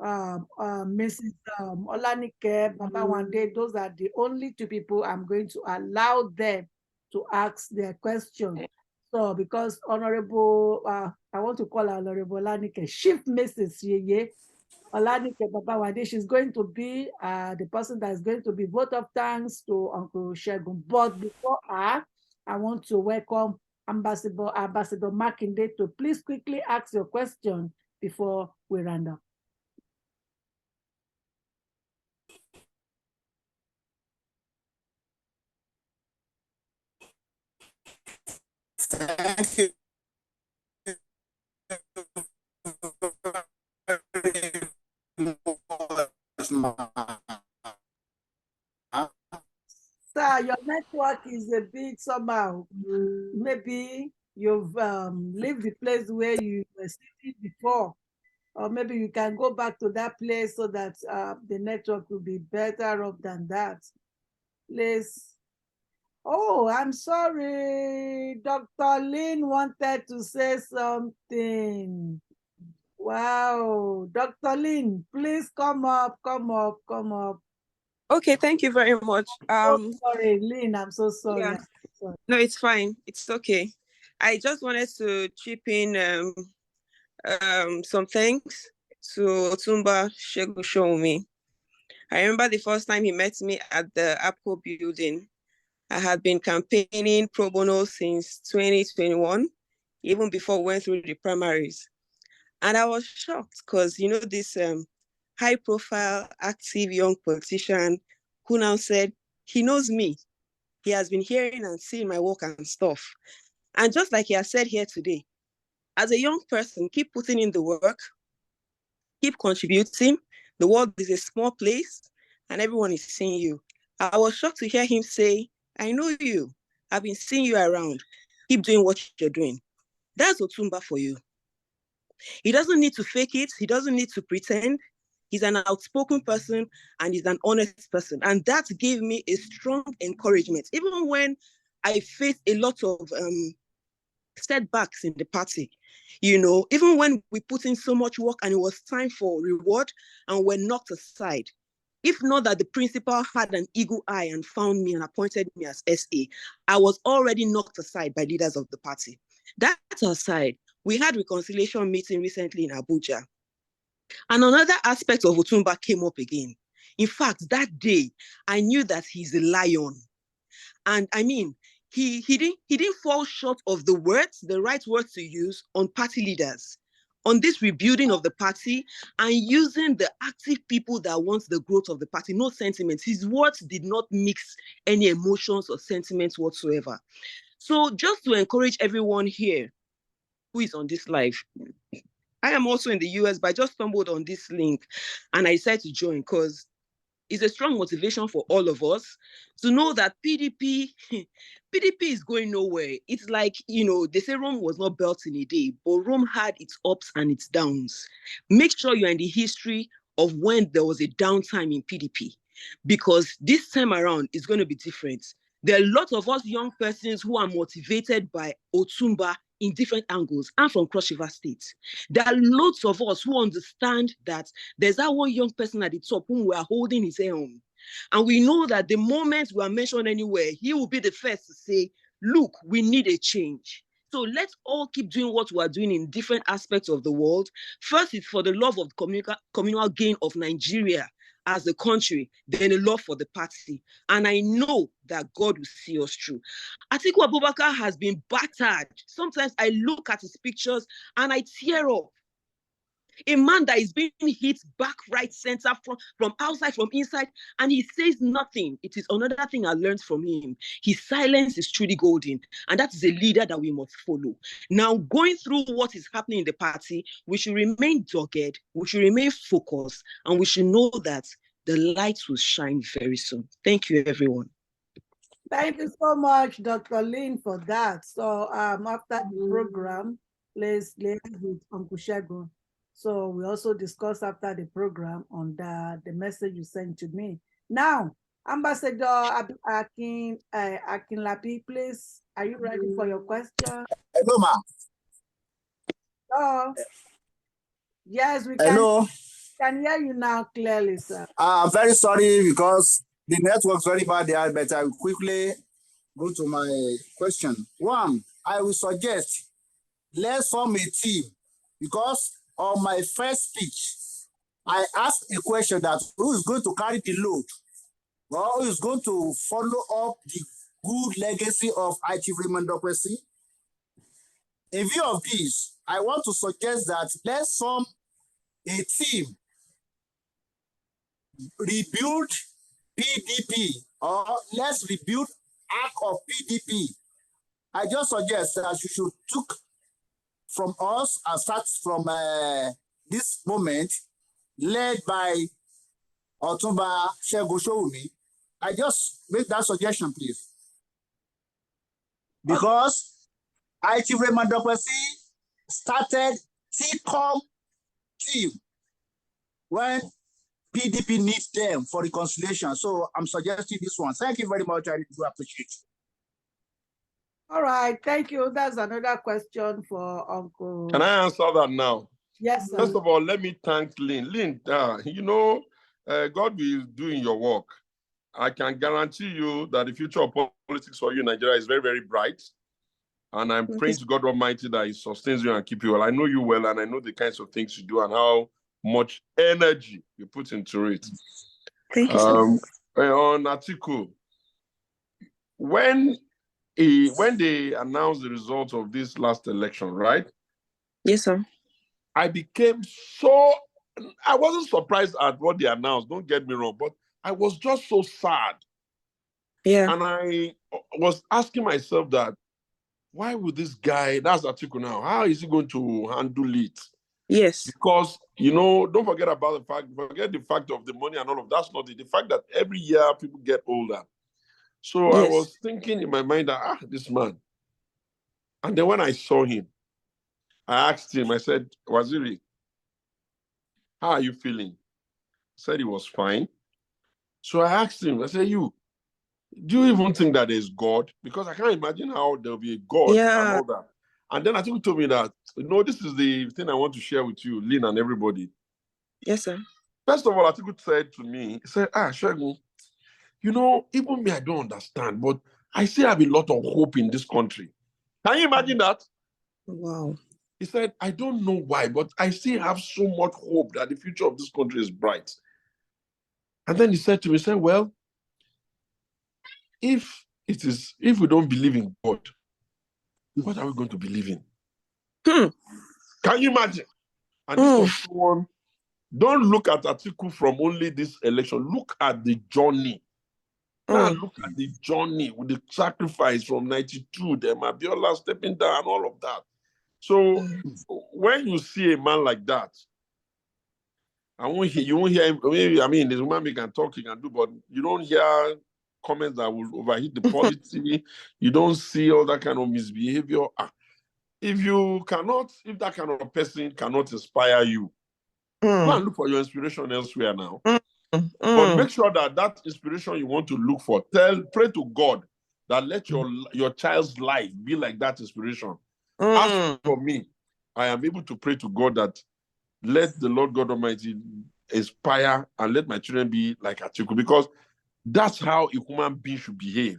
Mrs. Olanike Babawande, those are the only two people I'm going to allow them to ask their question. So because Honorable, I want to call Honorable Olanike, Chief Mrs. Yeye Olanike Babawande, she's going to be the person that is going to be vote of thanks to Uncle Segun. But before her, I want to welcome Ambassador Makinde to please quickly ask your question before we round up. Thank you. Sir, your network is a bit somehow. Maybe you've left the place where you were sitting before, or maybe you can go back to that place so that the network will be better off than that. Please. Oh, I'm sorry. Dr. Lynn wanted to say something. Wow. Dr. Lynn, please come up. Okay, thank you very much. Sorry, Lynn, I'm so sorry. Yeah. No, it's fine. It's okay. I just wanted to chip in some thanks to Otunba Sowunmi. I remember the first time he met me at the APCO building. I had been campaigning pro bono since 2021, even before we went through the primaries. And I was shocked because, this high-profile, active young politician who now said he knows me. He has been hearing and seeing my work and stuff. And just like he has said here today, as a young person, keep putting in the work, keep contributing. The world is a small place and everyone is seeing you. I was shocked to hear him say, I know you. I've been seeing you around. Keep doing what you're doing. That's Otunba for you. He doesn't need to fake it. He doesn't need to pretend. He's an outspoken person and he's an honest person. And that gave me a strong encouragement. Even when I faced a lot of setbacks in the party, even when we put in so much work and it was time for reward and we're knocked aside. If not that the principal had an eagle eye and found me and appointed me as SA, I was already knocked aside by leaders of the party. That aside, we had reconciliation meeting recently in Abuja. And another aspect of Otunba came up again. In fact, that day, I knew that he's a lion. And I mean, he didn't fall short of the right words to use on party leaders, on this rebuilding of the party and using the active people that want the growth of the party, no sentiments. His words did not mix any emotions or sentiments whatsoever. So just to encourage everyone here who is on this live, I am also in the US, but I just stumbled on this link and I decided to join because it's a strong motivation for all of us to know that PDP is going nowhere. It's like, they say Rome was not built in a day, but Rome had its ups and its downs. Make sure you're in the history of when there was a downtime in PDP, because this time around it's going to be different. There are a lot of us young persons who are motivated by Otunba in different angles and from Cross River State. There are lots of us who understand that there's that one young person at the top whom we are holding his own. And we know that the moment we are mentioned anywhere, he will be the first to say, look, we need a change. So let's all keep doing what we are doing in different aspects of the world. First, it's for the love of the communal gain of Nigeria as a country, then a love for the party. And I know that God will see us through. Atiku Abubakar has been battered. Sometimes I look at his pictures and I tear up. A man that is being hit back, right, center, from outside, from inside, and he says nothing. It is another thing I learned from him. His silence is truly golden, and that is a leader that we must follow. Now, going through what is happening in the party, we should remain dogged, we should remain focused, and we should know that the lights will shine very soon. Thank you, everyone. Thank you so much, Dr. Lynn, for that. So after the program, let's with Uncle Segun. So we also discussed after the program on the message you sent to me. Now, Ambassador Akinlapi, please, are you ready for your question? Hello, ma. Oh, yes, we can hear you now clearly, sir. I'm very sorry because the network's very bad there, but I will quickly go to my question. One, I will suggest let's form a team, because on my first speech, I asked a question that who is going to carry the load, or who is going to follow up the good legacy of Chief Raymond Dokwesi, in view of this, I want to suggest that let's form a team, rebuild PDP, or let's rebuild arc of PDP. I just suggest that you should take from us and start from this moment, led by Otunba Segun Sowunmi. I just make that suggestion, please. Because Chief Raymond Dokwesi started TCOM team when PDP needs them for reconciliation. So I'm suggesting this one. Thank you very much. I do appreciate it. All right, thank you. That's another question for Uncle. Can I answer that now? Yes, sir. First of all, let me thank Lynn. Lynn, you know, God will do in your work. I can guarantee you that the future of politics for you in Nigeria is very, very bright. And I'm praying to God Almighty that He sustains you and keep you well. I know you well, and I know the kinds of things you do and how much energy you put into it. Thank you, sir. On Atiku, when they announced the results of this last election, right? Yes, sir. I wasn't surprised at what they announced, don't get me wrong, but I was just so sad. Yeah. And I was asking myself that, why would this guy, that's Atiku now, how is he going to handle it? Yes. Because, you know, don't forget the fact of the money and all of that's not it. The fact that every year people get older. So Yes. I was thinking in my mind that, this man. And then when I saw him, I asked him, I said, Waziri, how are you feeling? He said he was fine. So I asked him, I said, do you even think that there's God? Because I can't imagine how there'll be a God and all that. And then I think he told me that, this is the thing I want to share with you, Lynn and everybody. Yes, sir. First of all, Atiku said to me, he said, Segun, even me, I don't understand, but I still have a lot of hope in this country. Can you imagine that? Wow. He said, I don't know why, but I still have so much hope that the future of this country is bright. And then he said to me, well, if we don't believe in God, what are we going to believe in? Can you imagine? And this was someone, don't look at Atiku from only this election. Look at the journey. Now look at the journey with the sacrifice from 92, them Abiola stepping down, all of that. So when you see a man like that, you won't hear him. I mean, this woman can talk, he can do, but you don't hear comments that will overheat the policy. You don't see all that kind of misbehavior. If that kind of person cannot inspire you, go and look for your inspiration elsewhere now. But make sure that inspiration you want to look for, pray to God that let your child's life be like that inspiration. As for me, I am able to pray to God that let the Lord God Almighty inspire and let my children be like Atiku, because that's how a human being should behave.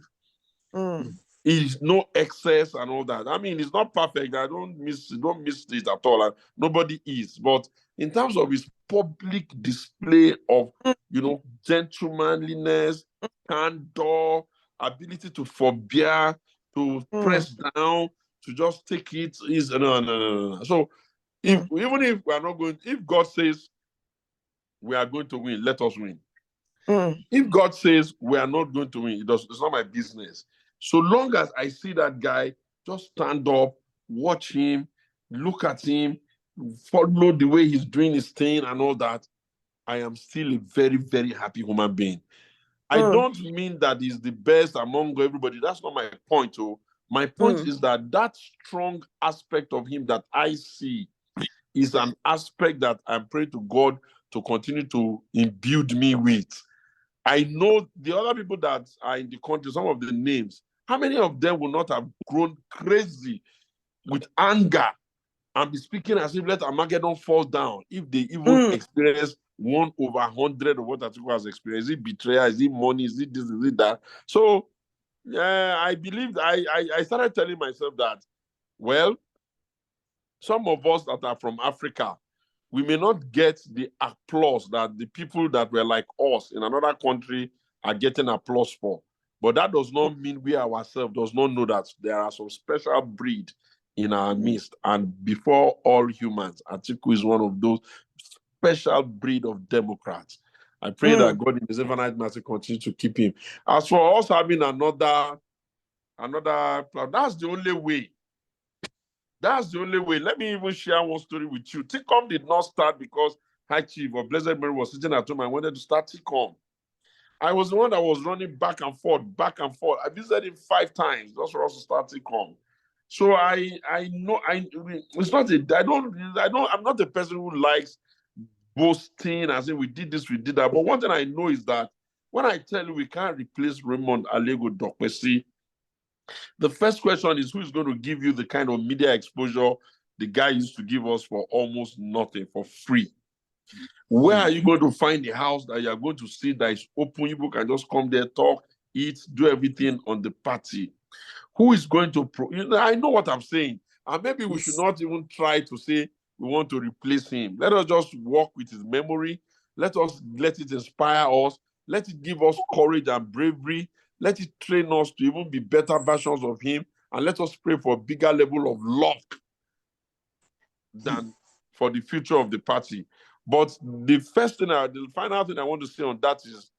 It's no excess and all that. I mean, it's not perfect. I don't miss it at all. And nobody is. But in terms of his public display of, gentlemanliness, candor, ability to forbear, to press down, to just take it is no. So even if we are not going, if God says we are going to win, let us win. If God says we are not going to win, it's not my business. So long as I see that guy, just stand up, watch him, look at him, follow the way he's doing his thing and all that, I am still a very, very happy human being. I don't mean that he's the best among everybody. That's not my point. My point is that strong aspect of him that I see is an aspect that I'm praying to God to continue to imbue me with. I know the other people that are in the country, some of the names, how many of them will not have grown crazy with anger and be speaking as if let Armageddon fall down if they even experience 1/100 of what Atiku has experienced? Is it betrayal? Is it money? Is it this? Is it that? So I believe I started telling myself that, well, some of us that are from Africa, we may not get the applause that the people that were like us in another country are getting applause for. But that does not mean we ourselves does not know that there are some special breed in our midst and before all humans. Atiku is one of those special breed of Democrats. I pray that God in His infinite mercy continue to keep him. As for us having another plan, that's the only way. That's the only way. Let me even share one story with you. TICOM did not start because High Chief or Blessed Mary was sitting at home and wanted to start TICOM. I was the one that was running back and forth. I visited him 5 times just for us to start TICOM. So I'm not a person who likes boasting and saying we did this, we did that. But one thing I know is that when I tell you we can't replace Raymond Alego Dokpesi, the first question is who is going to give you the kind of media exposure the guy used to give us for almost nothing, for free? Where are you going to find a house that you are going to see that is open? People can just come there, talk, eat, do everything on the party. Who is going to... I know what I'm saying. And maybe we should not even try to say we want to replace him. Let us just work with his memory. Let it inspire us. Let it give us courage and bravery. Let it train us to even be better versions of him. And let us pray for a bigger level of luck than for the future of the party. But the final thing I want to say on that is,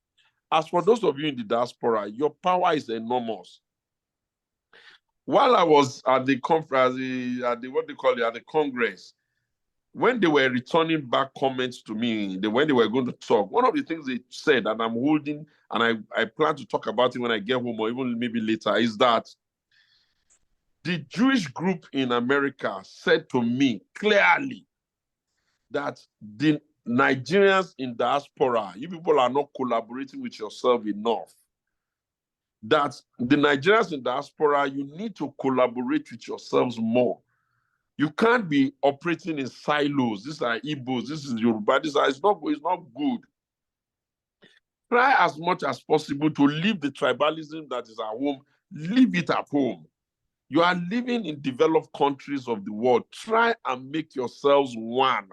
as for those of you in the diaspora, your power is enormous. While I was at the conference, at the Congress, when they were returning back comments to me, when they were going to talk, one of the things they said, and I'm holding, and I plan to talk about it when I get home or even maybe later, is that the Jewish group in America said to me clearly that the Nigerians in diaspora, you people are not collaborating with yourself enough. That the Nigerians in diaspora, you need to collaborate with yourselves more. You can't be operating in silos. These are Igbos, this is Yoruba, it's not good. Try as much as possible to leave the tribalism that is at home, leave it at home. You are living in developed countries of the world. Try and make yourselves one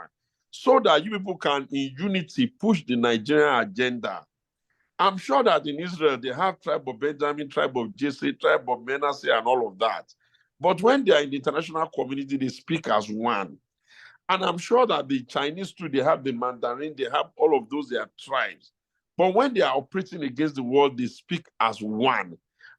so that you people can, in unity, push the Nigerian agenda. I'm sure that in Israel, they have tribe of Benjamin, tribe of Jesse, tribe of Manasseh, and all of that. But when they are in the international community, they speak as one. And I'm sure that the Chinese too, they have the Mandarin, they have all of those, their tribes. But when they are operating against the world, they speak as one.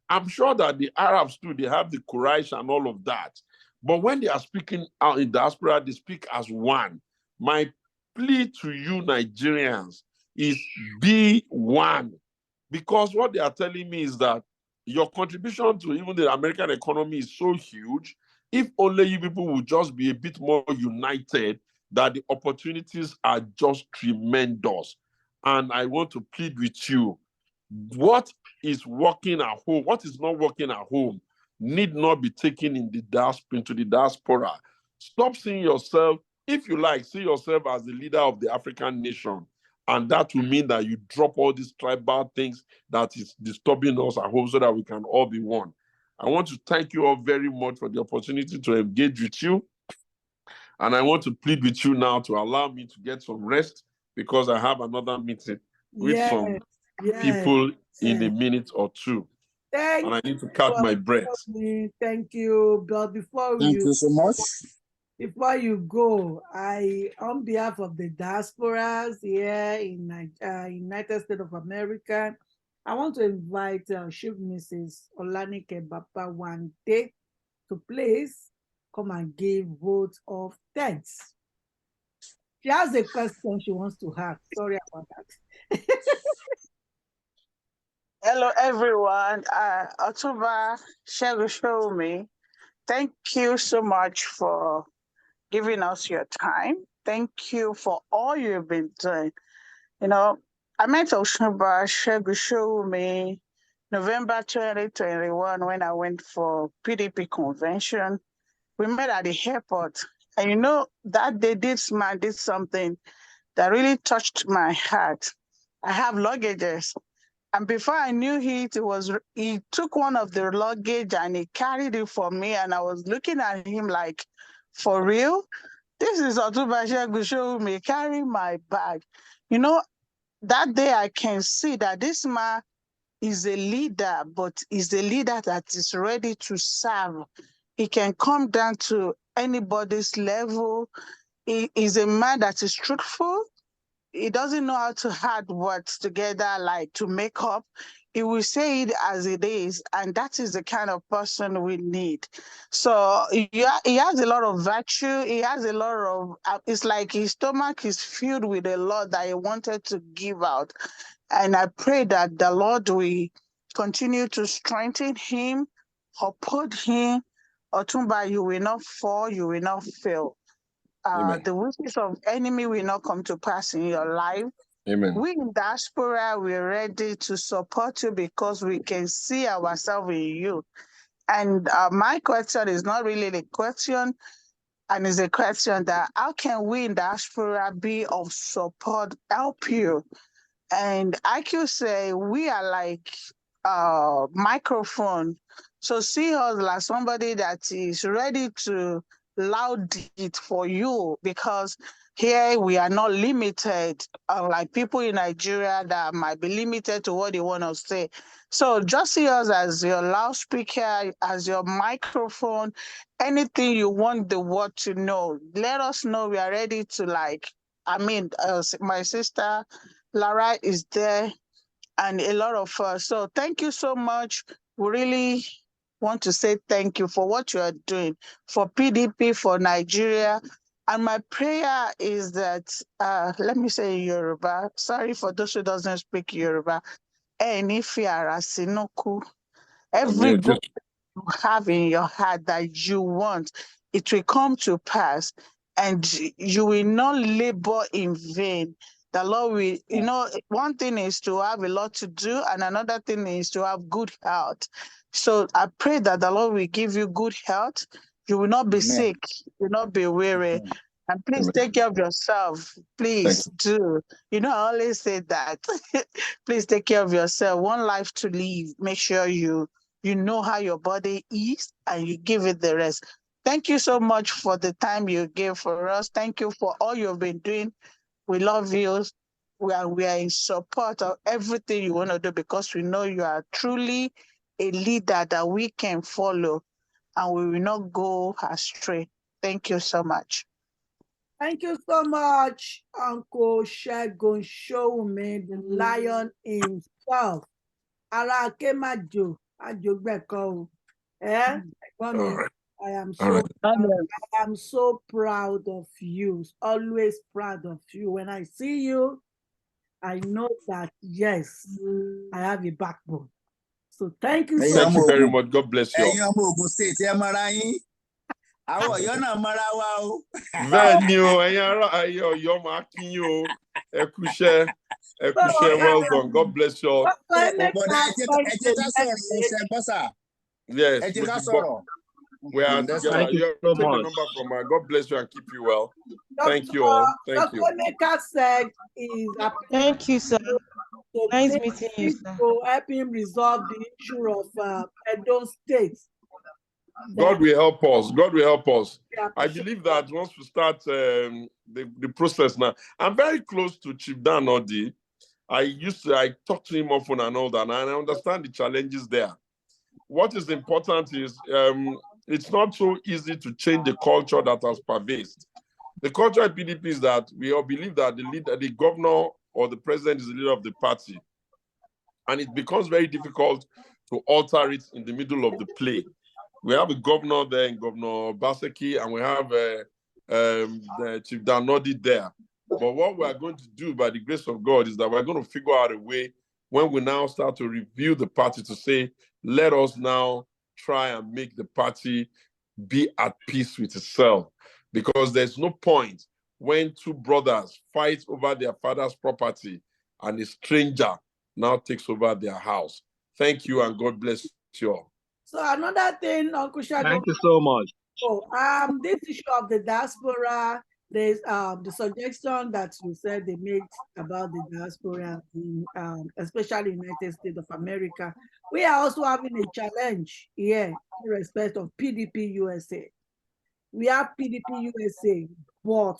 I'm sure that the Arabs too, they have the Quraysh and all of that. But when they are speaking out in diaspora, they speak as one. My plea to you Nigerians is be one. Because what they are telling me is that your contribution to even the American economy is so huge. If only you people would just be a bit more united, that the opportunities are just tremendous. And I want to plead with you, what is working at home, what is not working at home, need not be taken into the diaspora. Stop seeing yourself, if you like, see yourself as the leader of the African nation. And that will mean that you drop all these tribal things that is disturbing us at home so that we can all be one. I want to thank you all very much for the opportunity to engage with you. And I want to plead with you now to allow me to get some rest because I have another meeting with some people in a minute or two. And I need to catch my breath. Thank you. But Thank you so much. Before you go, on behalf of the diasporas here in United States of America, I want to invite Chief Mrs. Olanike Bapa Wande to please come and give vote of thanks. She has a question she wants to have. Sorry about that. Hello, everyone. Otunba Sowunmi, thank you so much for giving us your time. Thank you for all you've been doing. You know, I met Otunba Sowunmi November 2021 when I went for PDP convention. We met at the airport. And you know, that day this man did something that really touched my heart. I have luggages. And before I knew it, he took one of the luggage and he carried it for me. And I was looking at him like, for real? This is Otunba Sowunmi carrying my bag. You know, that day I can see that this man is a leader, but is a leader that is ready to serve He can come down to anybody's level. He is a man that is truthful. He doesn't know how to add words together, like to make up. He will say it as it is, and that is the kind of person we need. So he has a lot of virtue. He has a lot of, it's like his stomach is filled with a lot that he wanted to give out. And I pray that the Lord will continue to strengthen him, uphold him. Otunba, you will not fall, you will not fail. The wishes of enemy will not come to pass in your life. Amen. We in diaspora, we're ready to support you because we can see ourselves in you. And my question is not really the question, and it's a question that how can we in diaspora be of support, help you? And I could say we are like microphone. So see us like somebody that is ready to loud it for you, because here we are not limited, unlike people in Nigeria that might be limited to what they want to say. So just see us as your loudspeaker, as your microphone, anything you want the world to know. Let us know we are ready to my sister Lara is there, and a lot of us. So thank you so much. We really want to say thank you for what you are doing for PDP, for Nigeria. And my prayer is that, let me say Yoruba. Sorry for those who doesn't speak Yoruba. Every goal you have in your heart that you want, it will come to pass, and you will not labor in vain. The Lord will, one thing is to have a lot to do, and another thing is to have good health. So I pray that the Lord will give you good health. You will not be sick, you will not be weary. And please take care of yourself. Please do. I always say that. Please take care of yourself. One life to live. Make sure you know how your body is and you give it the rest. Thank you so much for the time you gave for us. Thank you for all you've been doing. We love you. We are in support of everything you want to do, because we know you are truly a leader that we can follow, and we will not go astray. Thank you so much. Thank you so much, Uncle Segun Sowunmi, the lion himself. Ara Kemajo, Ajogbeko. I am so proud of you, always proud of you. When I see you, I know that, yes, I have a backbone. So thank you so much. Thank you very much. God bless you. Well done. God bless you. Yes, we are together. Thank you so much. The number from God bless you and keep you well. Thank you all. Thank you. Said is thank you, sir. Nice meeting you, sir. To help him resolve the issue of Edo State. God will help us. God will help us. I believe that once we start the process now, I'm very close to Chief Dan Odi. I talk to him often and all that, and I understand the challenges there. What is important is it's not so easy to change the culture that has pervaded. The culture at PDP is that we all believe that the governor or the president is the leader of the party, and it becomes very difficult to alter it in the middle of the play. We have a governor there, Governor Baseki, and we have the Chief Danodi there. But what we are going to do by the grace of God is that we're going to figure out a way when we now start to review the party to say, let us now try and make the party be at peace with itself. Because there's no point when two brothers fight over their father's property and a stranger now takes over their house. Thank you, and God bless you all. So another thing, Uncle Segun. Thank you so much. This issue of the diaspora, there's the suggestion that you said they made about the diaspora, in, especially United States of America. We are also having a challenge here in respect of PDP USA. We have PDP USA, but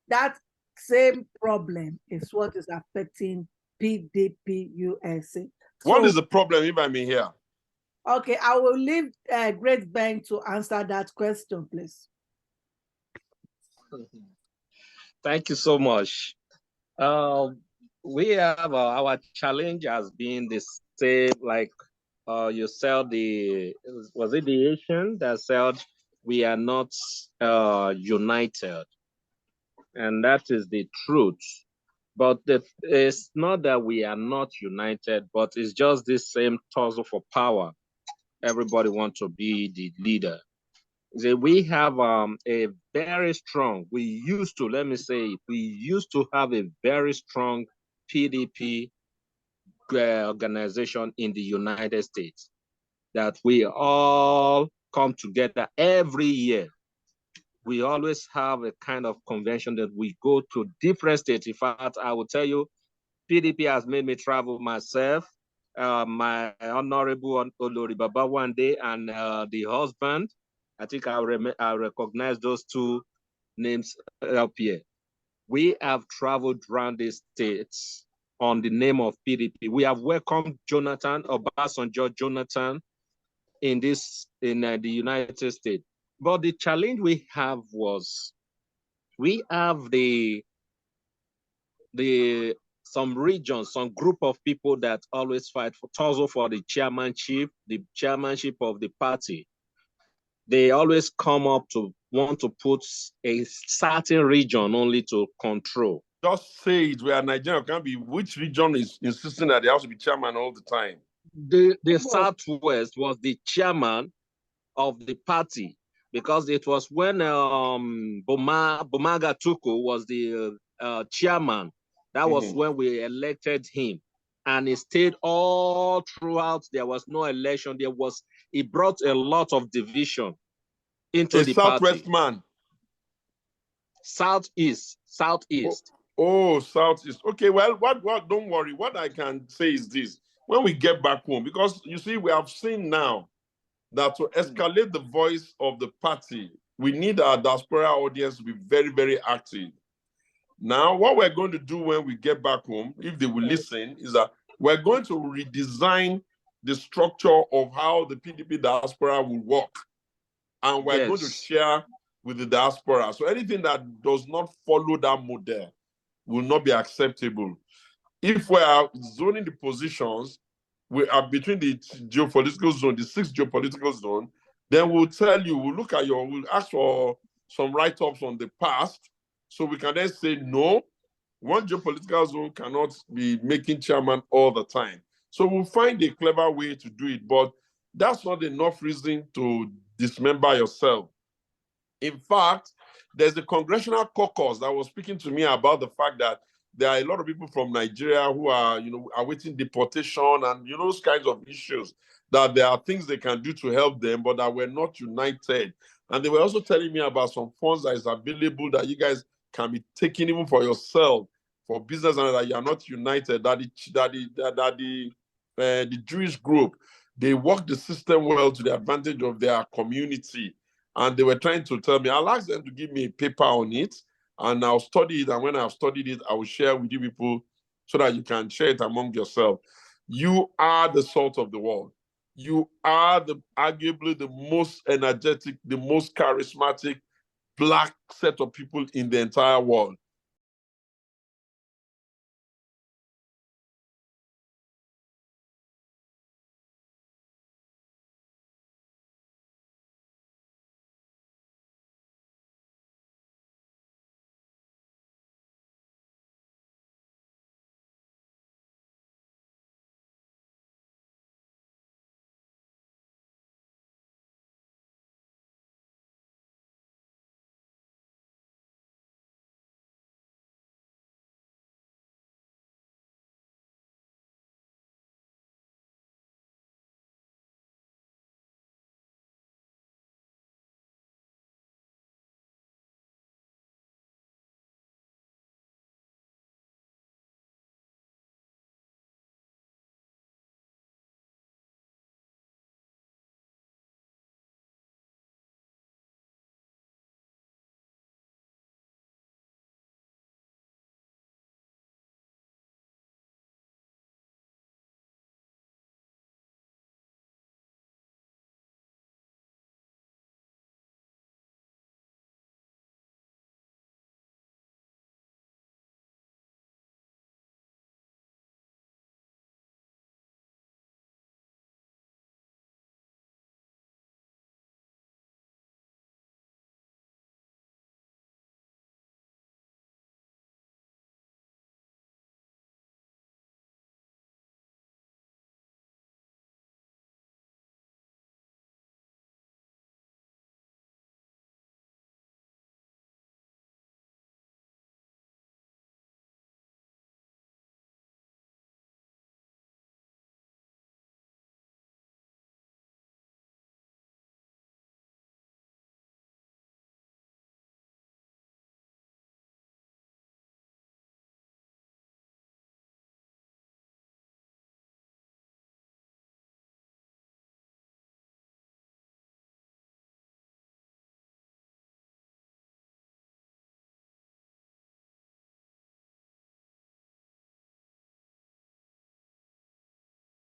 that same problem is what is affecting PDP USA. What is the problem, if I may hear? Okay, I will leave Great Ben to answer that question, please. Thank you so much. We have our challenge has been the same, like you said, was it the Asian that said we are not united? And that is the truth. But it's not that we are not united, but it's just this same tussle for power. Everybody wants to be the leader. So we have a very strong, we used to have a very strong PDP organization in the United States that we all come together every year. We always have a kind of convention that we go to different states. In fact, I will tell you, PDP has made me travel myself, my honorable Olori Baba one day, and the husband. I think I recognize those two names up here. We have traveled around the states on the name of PDP. We have welcomed Obasanjo Jonathan in the United States. But the challenge we have was we have some regions, some group of people that always fight for tussle for the chairmanship of the party. They always come up to want to put a certain region only to control. Just say it. We are Nigeria. Can't be which region is insisting that they have to be chairman all the time. The Southwest was the chairman of the party because it was when Bumaga Tuku was the chairman. That was when we elected him, and he stayed all throughout. There was no election. He brought a lot of division into the Southwest party. Man. Southeast. Oh, Southeast. Okay, well, what? Don't worry. What I can say is this: when we get back home, because you see, we have seen now that to escalate the voice of the party, we need our diaspora audience to be very, very active. Now, what we're going to do when we get back home, if they will listen, is that we're going to redesign the structure of how the PDP diaspora will work. And we're going to share with the diaspora. So anything that does not follow that model will not be acceptable. If we are zoning the positions, we are between the geopolitical zone, the 6th geopolitical zone, then we'll tell you, we'll ask for some write-ups on the past, so we can then say, no, one geopolitical zone cannot be making chairman all the time. So we'll find a clever way to do it, but that's not enough reason to dismember yourself. In fact, there's a congressional caucus that was speaking to me about the fact that there are a lot of people from Nigeria who are, awaiting deportation and, those kinds of issues, that there are things they can do to help them, but that we're not united. And they were also telling me about some funds that is available that you guys can be taking even for yourself, for business, and that you are not united, that the Jewish group, they work the system well to the advantage of their community. And they were trying to tell me, I'll ask them to give me a paper on it, and I'll study it. And when I've studied it, I will share with you people so that you can share it among yourself. You are the salt of the world. You are arguably the most energetic, the most charismatic Black set of people in the entire world.